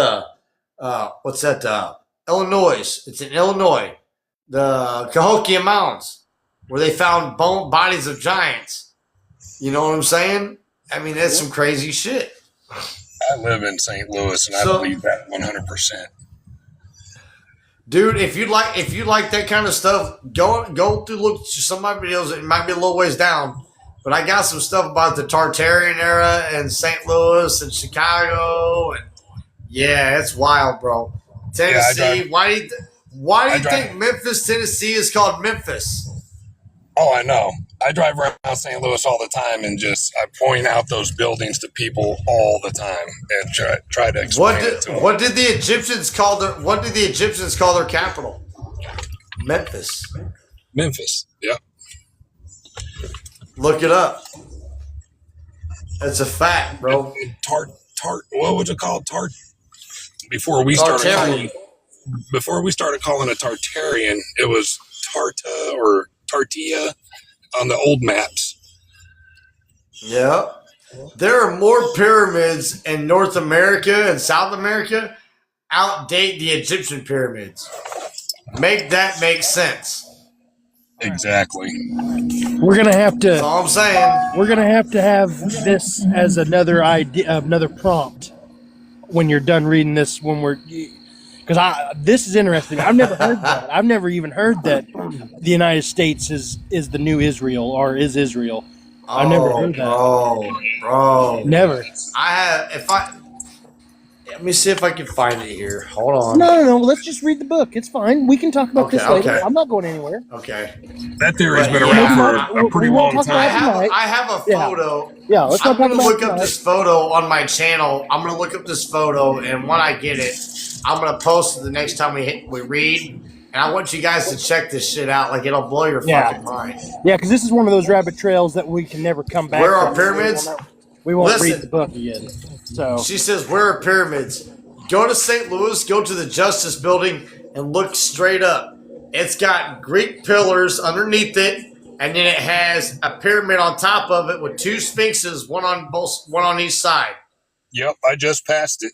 Illinois. It's in Illinois, the Cahokia Mounds, where they found bodies of giants. You know what I'm saying? I mean, that's some crazy shit. I live in St. Louis, and I believe that 100%. Dude, if you like that kind of stuff, go through look at some of my videos. It might be a little ways down, but I got some stuff about the Tartarian era in St. Louis and Chicago, and yeah, it's wild, bro. Tennessee. Why do you think Memphis, Tennessee is called Memphis? Oh, I know. I drive around St. Louis all the time, and I point out those buildings to people all the time and try to explain it to them. What did the Egyptians call their capital? Memphis. Memphis. Yep. Look it up. It's a fact, bro. What was it called? Before we started calling it Tartarian, it was Tarta or Tartia on the old maps. Yeah. There are more pyramids in North America and South America outdate the Egyptian pyramids. Make that make sense. Exactly. We're gonna have to. That's all I'm saying. We're gonna have this as another idea, another prompt when you're done reading this. Because this is interesting. I've never heard that. I've never even heard that the United States is the new Israel or is Israel. I've never heard that. Bro. Never. Let me see if I can find it here. Hold on. No. Let's just read the book. It's fine. We can talk about this later. Okay. I'm not going anywhere. Okay. That theory's been around for a pretty long time. I have a photo. Yeah, let's I'm not talk going to about look up this photo on my channel. I'm going to look up this photo, and when I get it, I'm going to post it the next time we read. And I want you guys to check this shit out. Like, it'll blow your fucking mind. Yeah, because this is one of those rabbit trails that we can never come back Where from. are pyramids? We won't Listen. read the book again. So She says, where are pyramids? Go to St. Louis, go to the Justice Building, and look straight up. It's got Greek pillars underneath it, and then it has a pyramid on top of it with two sphinxes, one on each side. Yep, I just passed it.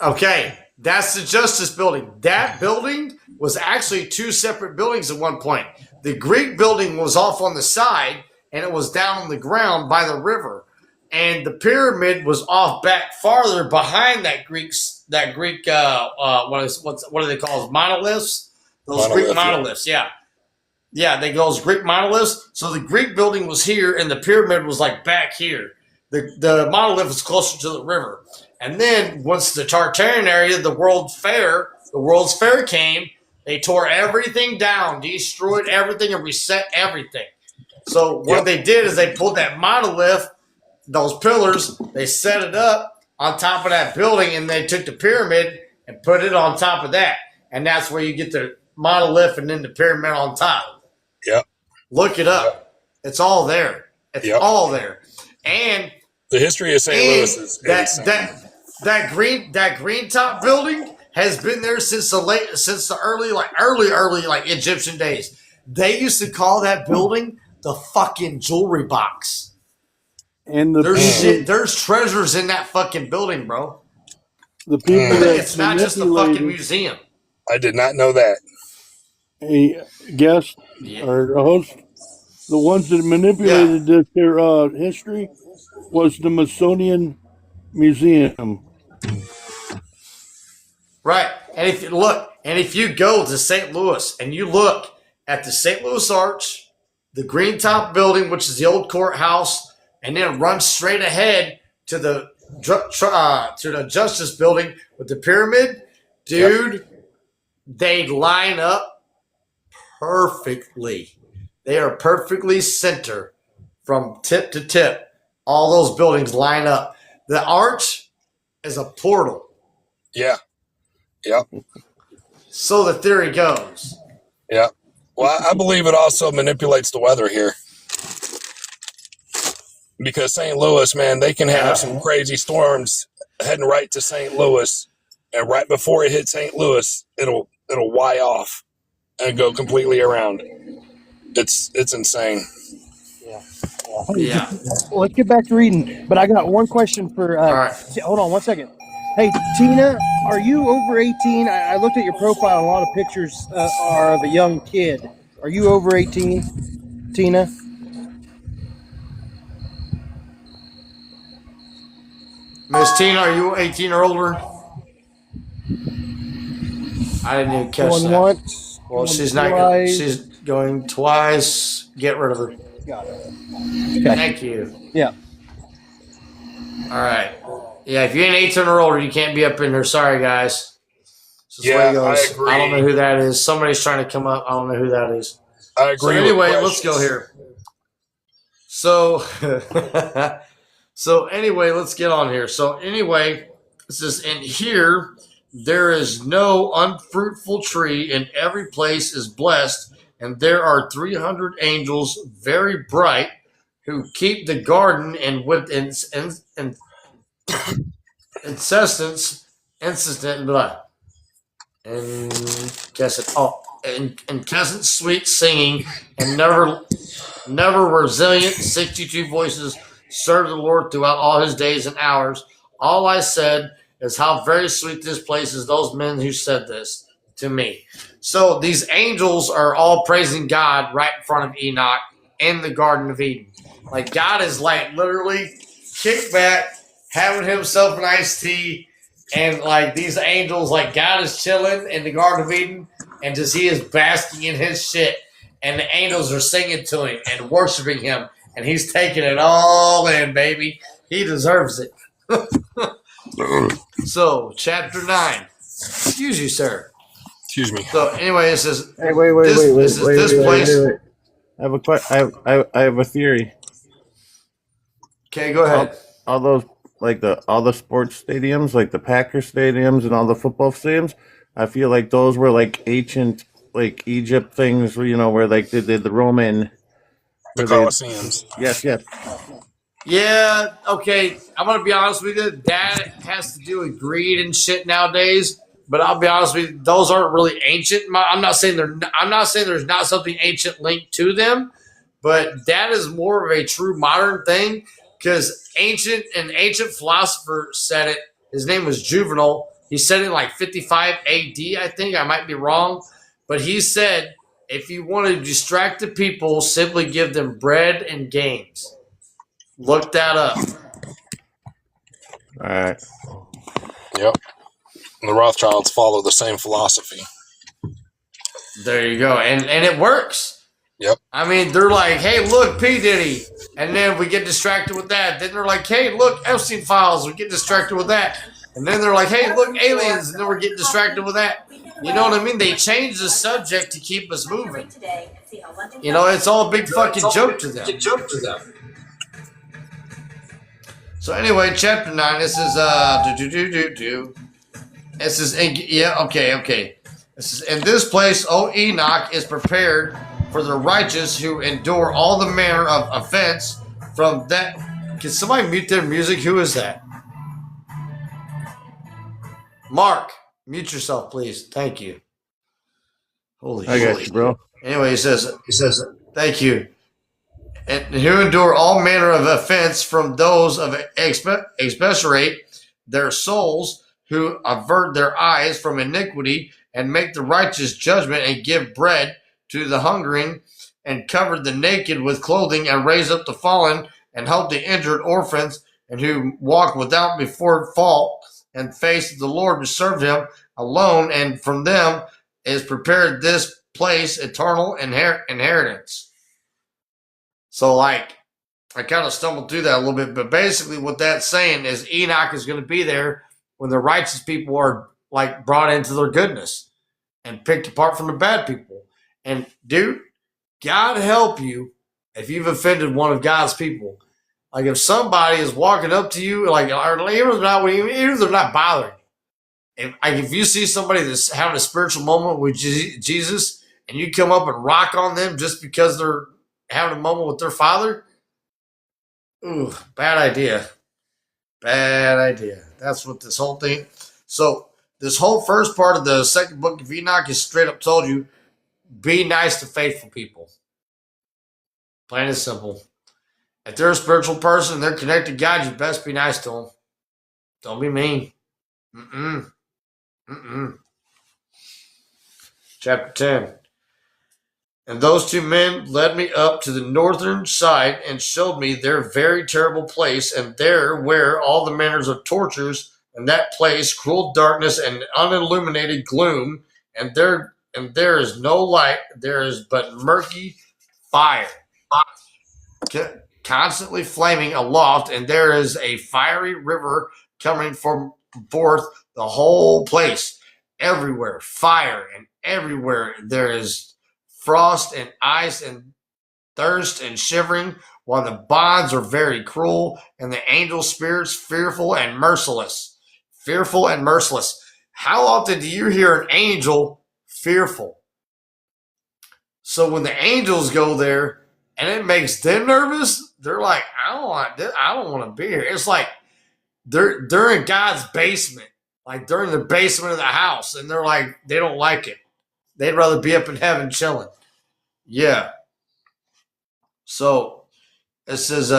Okay, that's the Justice Building. That building was actually two separate buildings at one point. The Greek building was off on the side, and it was down on the ground by the river. And the pyramid was off back farther behind that Greek what do they call monoliths? Those Greek monoliths, yeah. Yeah, they those Greek monoliths. So the Greek building was here, and the pyramid was like back here. The monolith was closer to the river. And then once the Tartarian area, the World's Fair came, they tore everything down, destroyed everything, and reset everything. So what they did is they pulled that monolith, those pillars, they set it up on top of that building, and they took the pyramid and put it on top of that. And that's where you get the monolith and then the pyramid on top. Yep. Look it up. It's all there. It's all there. And the history of St. Louis is that green top building has been there since the early Egyptian days. They used to call that building the fucking jewelry box. And there's treasures in that fucking building, bro. The people that it's not just a fucking museum. I did not know that. A guest or a host, the ones that manipulated their history was the Smithsonian Museum. Right. And if you go to St. Louis and you look at the St. Louis Arch, the green top building, which is the old courthouse, and then run straight ahead to the Justice Building with the pyramid, dude, they line up perfectly. They are perfectly center from tip to tip. All those buildings line up. The arch is a portal. Yeah. Yep. So the theory goes. Yeah. Well, I believe it also manipulates the weather here. Because St. Louis, man, they can have some crazy storms heading right to St. Louis, and right before it hits St. Louis, it'll Y off and go completely around. It's insane. Hey, Yeah. let's get back to reading. But I got one question for. All right. Hold on 1 second. Hey, Tina, are you over 18? I looked at your profile. A lot of pictures are of a young kid. Are you over 18, Tina? Miss Tina, are you 18 or older? I didn't even catch Going that. once. Well, Going she's not. twice. She's going twice. Get rid of her. Got it. Okay. Thank you. Yeah. All right. Yeah, if you ain't 18 or older, you can't be up in here. Sorry, guys. This is the way Yeah, it goes. I agree. I don't know who that is. Somebody's trying to come up. I don't know who that is. I agree. So anyway, let's go here. So, so anyway, let's get on here. So anyway, it says, and here there is no unfruitful tree, and every place is blessed, and there are 300 angels, very bright, who keep the garden, and with insistent blah, and incessant sweet singing, and never resilient 62 voices serve the Lord throughout all his days and hours. All I said is how very sweet this place is, those men who said this to me. So these angels are all praising God right in front of Enoch in the Garden of Eden. Like God is like literally kicked back, having himself an iced tea, and like these angels, like God is chilling in the Garden of Eden, and just he is basking in his shit. And the angels are singing to him and worshiping him, and he's taking it all in, baby. He deserves it. So, chapter 9. Excuse you, sir. Excuse me. So, anyway, it says, Hey, wait. I have I have a theory. Okay, go ahead. All those all the sports stadiums, like the Packer stadiums and all the football stadiums, I feel like those were like ancient, like Egypt things, where like they did the Roman. The Colosseums. Yes. Yeah, okay. I'm gonna be honest with you. That has to do with greed and shit nowadays. But I'll be honest with you, those aren't really ancient. I'm not saying there's not something ancient linked to them, but that is more of a true modern thing. Because ancient philosopher said it. His name was Juvenal. He said it in like 55 AD, I think. I might be wrong. But he said, if you want to distract the people, simply give them bread and games. Look that up. All right. Yep. And the Rothschilds follow the same philosophy. There you go. And it works. Yep. I mean, they're like, hey, look, P. Diddy. And then we get distracted with that. Then they're like, hey, look, Epstein files. We get distracted with that. And then they're like, hey, look, aliens. And then we're getting distracted with that. You know what I mean? They change the subject to keep us moving. It's all a big fucking joke to them. So anyway, chapter 9. This is This is okay. This is, in this place, O Enoch is prepared for the righteous who endure all the manner of offense from that. Can somebody mute their music? Who is that? Mark, mute yourself, please. Thank you. I got you, bro. Anyway, he says, thank you. And who endure all manner of offense from those of expectorate their souls, who avert their eyes from iniquity, and make the righteous judgment, and give bread to the hungering, and cover the naked with clothing, and raise up the fallen, and help the injured orphans, and who walk without before fault, and face the Lord to serve him alone, and from them is prepared this place eternal inheritance. So, like, I kind of stumbled through that a little bit, but basically what that's saying is Enoch is going to be there when the righteous people are, like, brought into their goodness and picked apart from the bad people. And, dude, God help you if you've offended one of God's people. Like, if somebody is walking up to you, like, even if they're not bothering you, if you see somebody that's having a spiritual moment with Jesus and you come up and rock on them just because they're having a moment with their father, ooh, bad idea. Bad idea. That's what this whole thing. So this whole first part of the second book of Enoch is straight up told you, be nice to faithful people. Plain and simple. If they're a spiritual person and they're connected to God, you best be nice to them. Don't be mean. Chapter 10. And those two men led me up to the northern side and showed me their very terrible place, and there where all the manners of tortures, and that place cruel darkness and unilluminated gloom, and there is no light, there is but murky fire, constantly flaming aloft, and there is a fiery river coming from forth the whole place. Everywhere fire, and everywhere there is frost and ice and thirst and shivering, while the bonds are very cruel, and the angel spirits fearful and merciless. Fearful and merciless. How often do you hear an angel fearful? So when the angels go there and it makes them nervous, they're like, I don't want to be here. It's like they're in God's basement, like they're in the basement of the house, and they're like, they don't like it. They'd rather be up in heaven chilling. Yeah. So it says,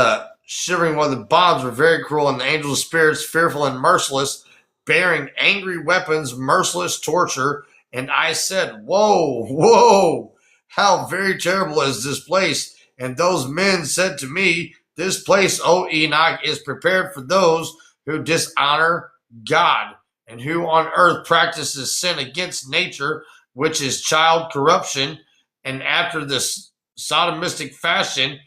shivering while the bonds were very cruel, and the angels of spirits fearful and merciless, bearing angry weapons, merciless torture. And I said, whoa, whoa, how very terrible is this place. And those men said to me, this place, O Enoch, is prepared for those who dishonor God, and who on earth practices sin against nature, which is child corruption, and after this sodomistic fashion,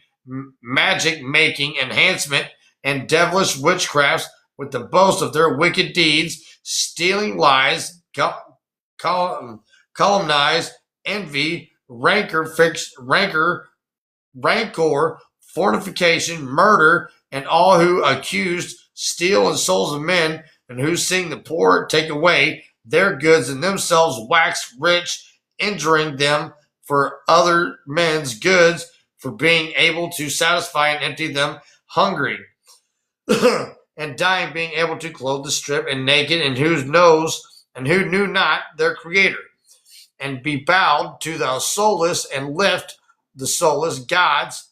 magic making, enhancement, and devilish witchcrafts, with the boast of their wicked deeds, stealing lies, calumnies, envy, rancor, fornication, murder, and all who accused, steal in souls of men, and who seeing the poor take away their goods, and themselves wax rich, injuring them for other men's goods, for being able to satisfy and empty them, hungry, and dying, being able to clothe the strip and naked, and who knew not their Creator, and be bowed to the soulless and lift the soulless gods,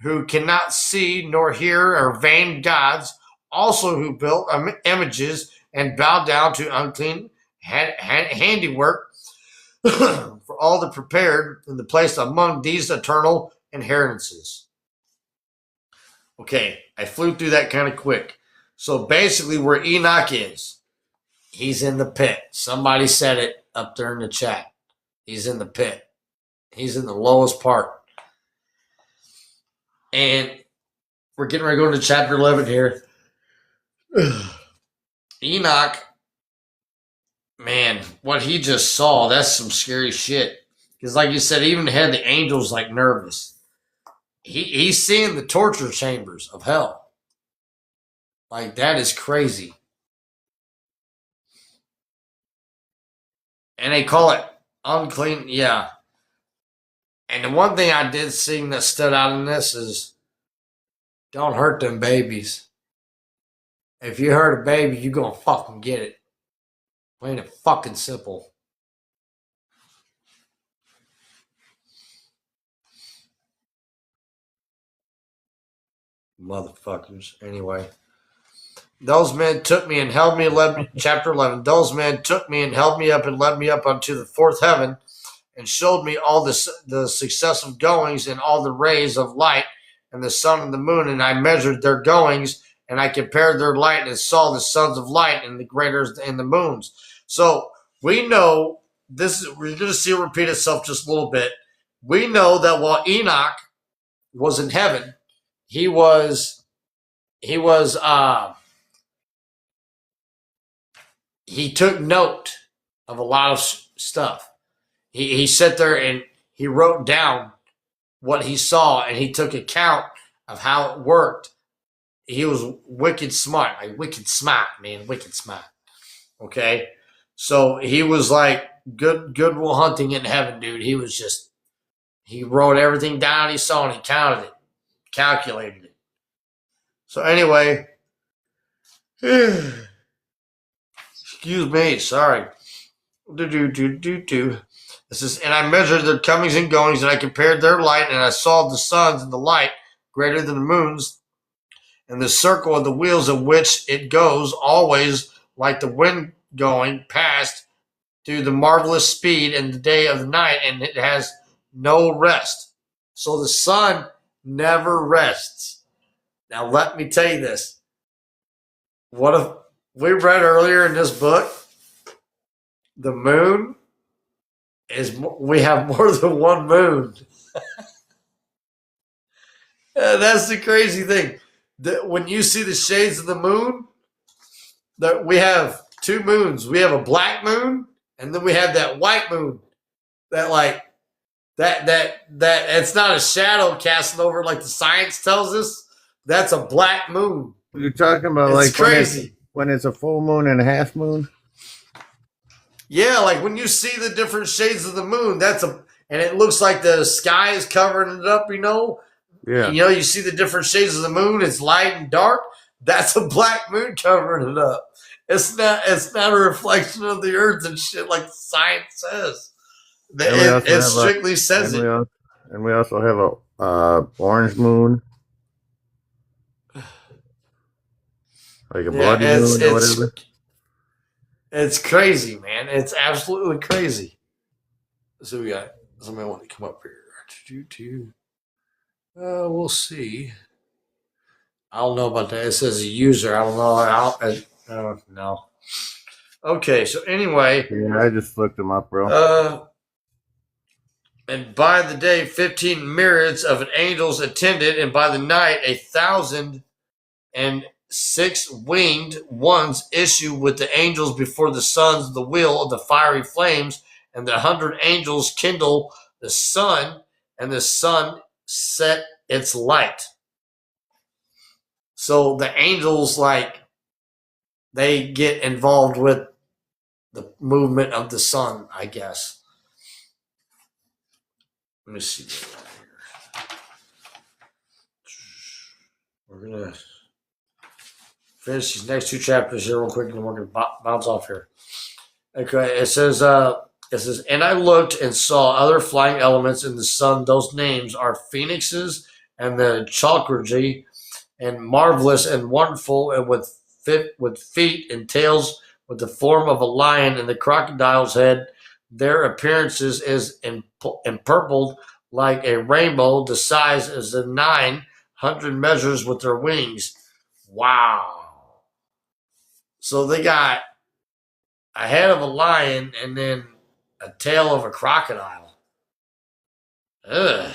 who cannot see nor hear, or vain gods, also who built images and bow down to unclean handiwork, for all the prepared in the place among these eternal inheritances. Okay, I flew through that kind of quick. So basically where Enoch is, he's in the pit. Somebody said it up there in the chat. He's in the pit. He's in the lowest part. And we're getting ready to go into chapter 11 here. Enoch, man, what he just saw, that's some scary shit. Because like you said, he even had the angels like nervous. He's seeing the torture chambers of hell. Like, that is crazy. And they call it unclean, yeah. And the one thing I did see that stood out in this is, don't hurt them babies. If you hurt a baby, you're going to fucking get it. Plain and fucking simple. Motherfuckers. Anyway. Those men took me and held me, chapter 11. Those men took me and held me up and led me up unto the fourth heaven, and showed me all the successive goings and all the rays of light and the sun and the moon. And I measured their goings, and I compared their light, and saw the sons of light and the graters and the moons. So we know this. We're going to see it repeat itself just a little bit. We know that while Enoch was in heaven, he took note of a lot of stuff. He sat there and he wrote down what he saw, and he took account of how it worked. He was wicked smart, wicked smart. Okay, so he was like good will hunting in heaven, dude. He wrote everything down he saw, and he counted it, calculated it. So anyway, excuse me, sorry. This is, and I measured their comings and goings, and I compared their light, and I saw the suns and the light greater than the moon's, and the circle of the wheels of which it goes, always like the wind going past through the marvelous speed in the day of the night, and it has no rest. So the sun never rests. Now let me tell you this. What if we read earlier in this book, the moon we have more than one moon. That's the crazy thing. When you see the shades of the moon, that we have two moons. We have a black moon, and then we have that white moon. That like that it's not a shadow casting over like the science tells us. That's a black moon. You're talking about It's like crazy. When it's a full moon and a half moon? Yeah, like when you see the different shades of the moon, and it looks like the sky is covering it up, Yeah. You see the different shades of the moon, it's light and dark. That's a black moon covering it up. It's not a reflection of the earth and shit like science says. It strictly says it. And we also have a orange moon. Like a bloody moon or whatever. It's crazy, man. It's absolutely crazy. So we got somebody want to come up here. We'll see. I don't know about that. It says a user. I don't know. No. Okay, so anyway. Yeah, I just looked them up, bro. And by the day, 15 myriads of angels attended, and by the night, 1,006 winged ones issue with the angels before the sons of the wheel of the fiery flames, and the 100 angels kindle the sun, and the sun set its light. So the angels, they get involved with the movement of the sun, I guess. Let me see. We're going to finish these next two chapters here real quick, and we're going to bounce off here. Okay, it says, and I looked and saw other flying elements in the sun. Those names are phoenixes and the chalkerdgy, and marvelous and wonderful, and with feet and tails, with the form of a lion and the crocodile's head. Their appearances is empurpled like a rainbow, the size is the 900 measures with their wings. Wow. So they got a head of a lion and then a tail of a crocodile. Ugh.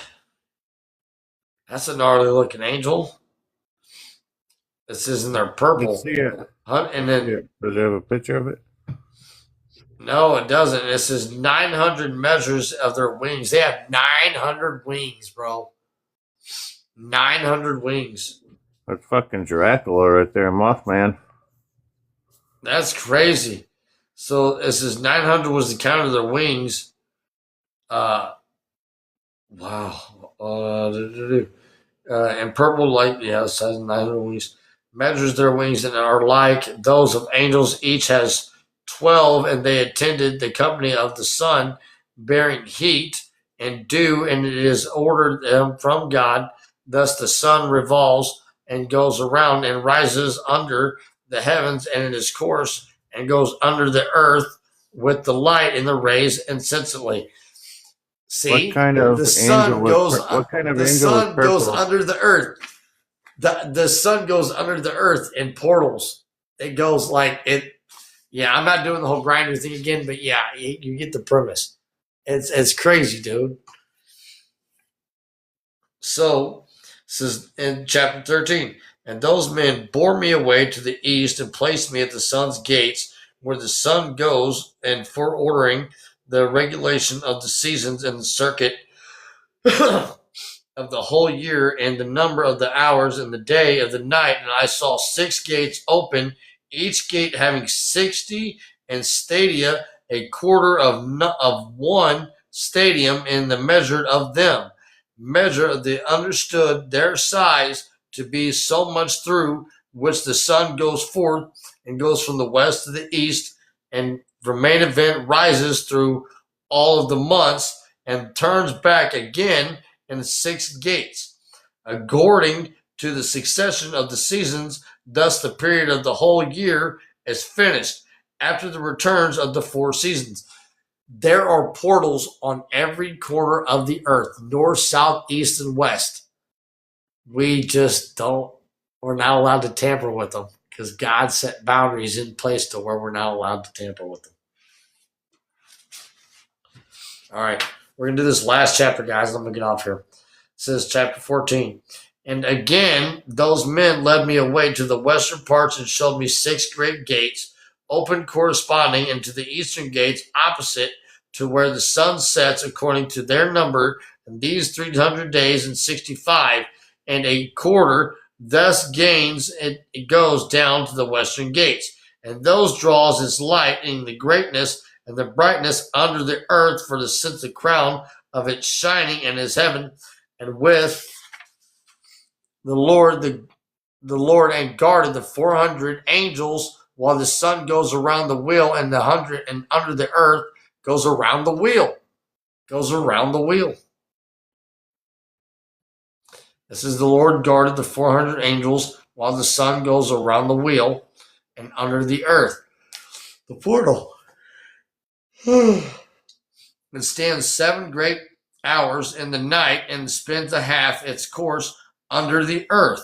That's a gnarly looking angel. This is in their purple. Let's see it. And then, does it have a picture of it? No, it doesn't. It says 900 measures of their wings. They have 900 wings, bro. 900 wings. That's fucking Dracula right there, Mothman. That's crazy. So it says 900 was the count of their wings. Wow. And purple light, it says 900 wings. Measures their wings and are like those of angels. Each has 12, and they attended the company of the sun, bearing heat and dew, and it is ordered them from God. Thus the sun revolves and goes around and rises under the heavens, and in its course, and goes under the earth with the light and the rays insensibly. See, what kind of the sun goes. The sun goes purple? under the earth. The sun goes under the earth in portals. It goes like it. Yeah, I'm not doing the whole grinder thing again, but yeah, you get the premise. It's crazy, dude. So, this is in chapter 13. And those men bore me away to the east and placed me at the sun's gates, where the sun goes, and for ordering the regulation of the seasons and the circuit of the whole year, and the number of the hours and the day of the night. And I saw 6 gates open, each gate having 60 and stadia, a quarter of one stadium in the measure of them. Measure they understood their size to be so much through which the sun goes forth and goes from the west to the east, and from main event rises through all of the months and turns back again in 6 gates. according to the succession of the seasons. Thus, the period of the whole year is finished after the returns of the 4 seasons. There are portals on every corner of the earth, north, south, east, and west. We're not allowed to tamper with them because God set boundaries in place to where we're not allowed to tamper with them. All right, we're going to do this last chapter, guys. I'm going to get off here. It says chapter 14. And again, those men led me away to the western parts and showed me 6 great gates, open corresponding, and to the eastern gates opposite to where the sun sets according to their number, and these 300 days and 65 and a quarter. Thus gains it goes down to the western gates, and those draws its light in the greatness and the brightness under the earth, for the sense the crown of its shining in his heaven, and with the Lord and guarded the 400 angels, while the sun goes around the wheel, and the 100 and under the earth goes around the wheel. Goes around the wheel. This is the Lord guarded the 400 angels, while the sun goes around the wheel, and under the earth. The portal. It stands 7 great hours in the night and spins a half its course under the earth.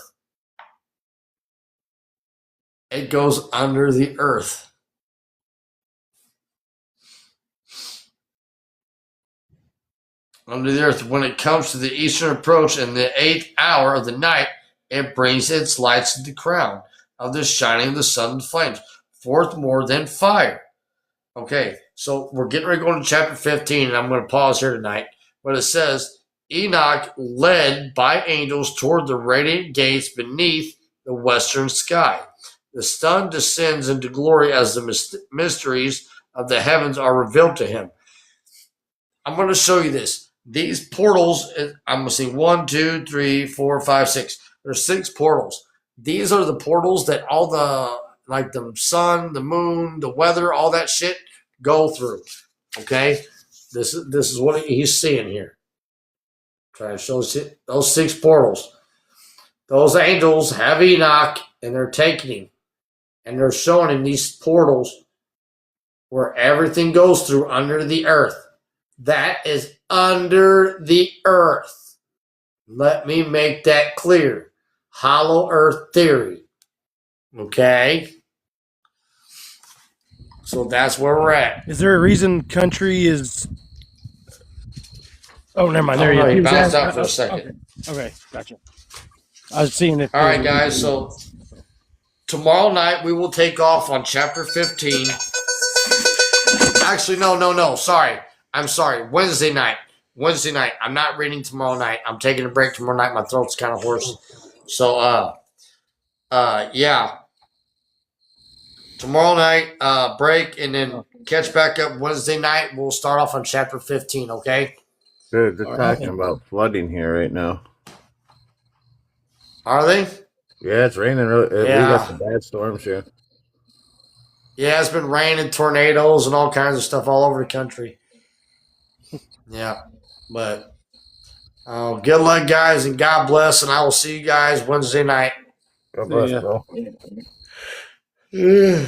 It goes under the earth. Under the earth. When it comes to the eastern approach in the 8th hour of the night, it brings its lights to the crown of the shining of the sun and flames, forth more than fire. Okay, so we're getting ready to go into chapter 15, and I'm going to pause here tonight. But it says, Enoch led by angels toward the radiant gates beneath the western sky. The sun descends into glory as the mysteries of the heavens are revealed to him. I'm going to show you this. These portals, I'm going to see 1, 2, 3, 4, 5, 6. There's 6 portals. These are the portals that all the sun, the moon, the weather, all that shit go through. Okay? This is what he's seeing here. Try to show those 6 portals. Those angels have Enoch, and they're taking him. And they're showing him these portals where everything goes through under the earth. That is under the earth. Let me make that clear. Hollow earth theory. Okay? So that's where we're at. Is there a reason country is? Oh, never mind. There you bounced out for a second. Okay, gotcha. I was seeing if. All right, guys. So tomorrow night we will take off on chapter 15. Actually, no. Sorry. I'm sorry. Wednesday night. I'm not reading tomorrow night. I'm taking a break tomorrow night. My throat's kind of hoarse. So, yeah. Tomorrow night, break, and then catch back up Wednesday night. We'll start off on chapter 15, okay? They're talking about flooding here right now. Are they? Yeah, it's raining. We got some bad storms here. Yeah, it's been raining, tornadoes, and all kinds of stuff all over the country. Yeah, but good luck, guys, and God bless, and I will see you guys Wednesday night. God bless, bro. Yeah.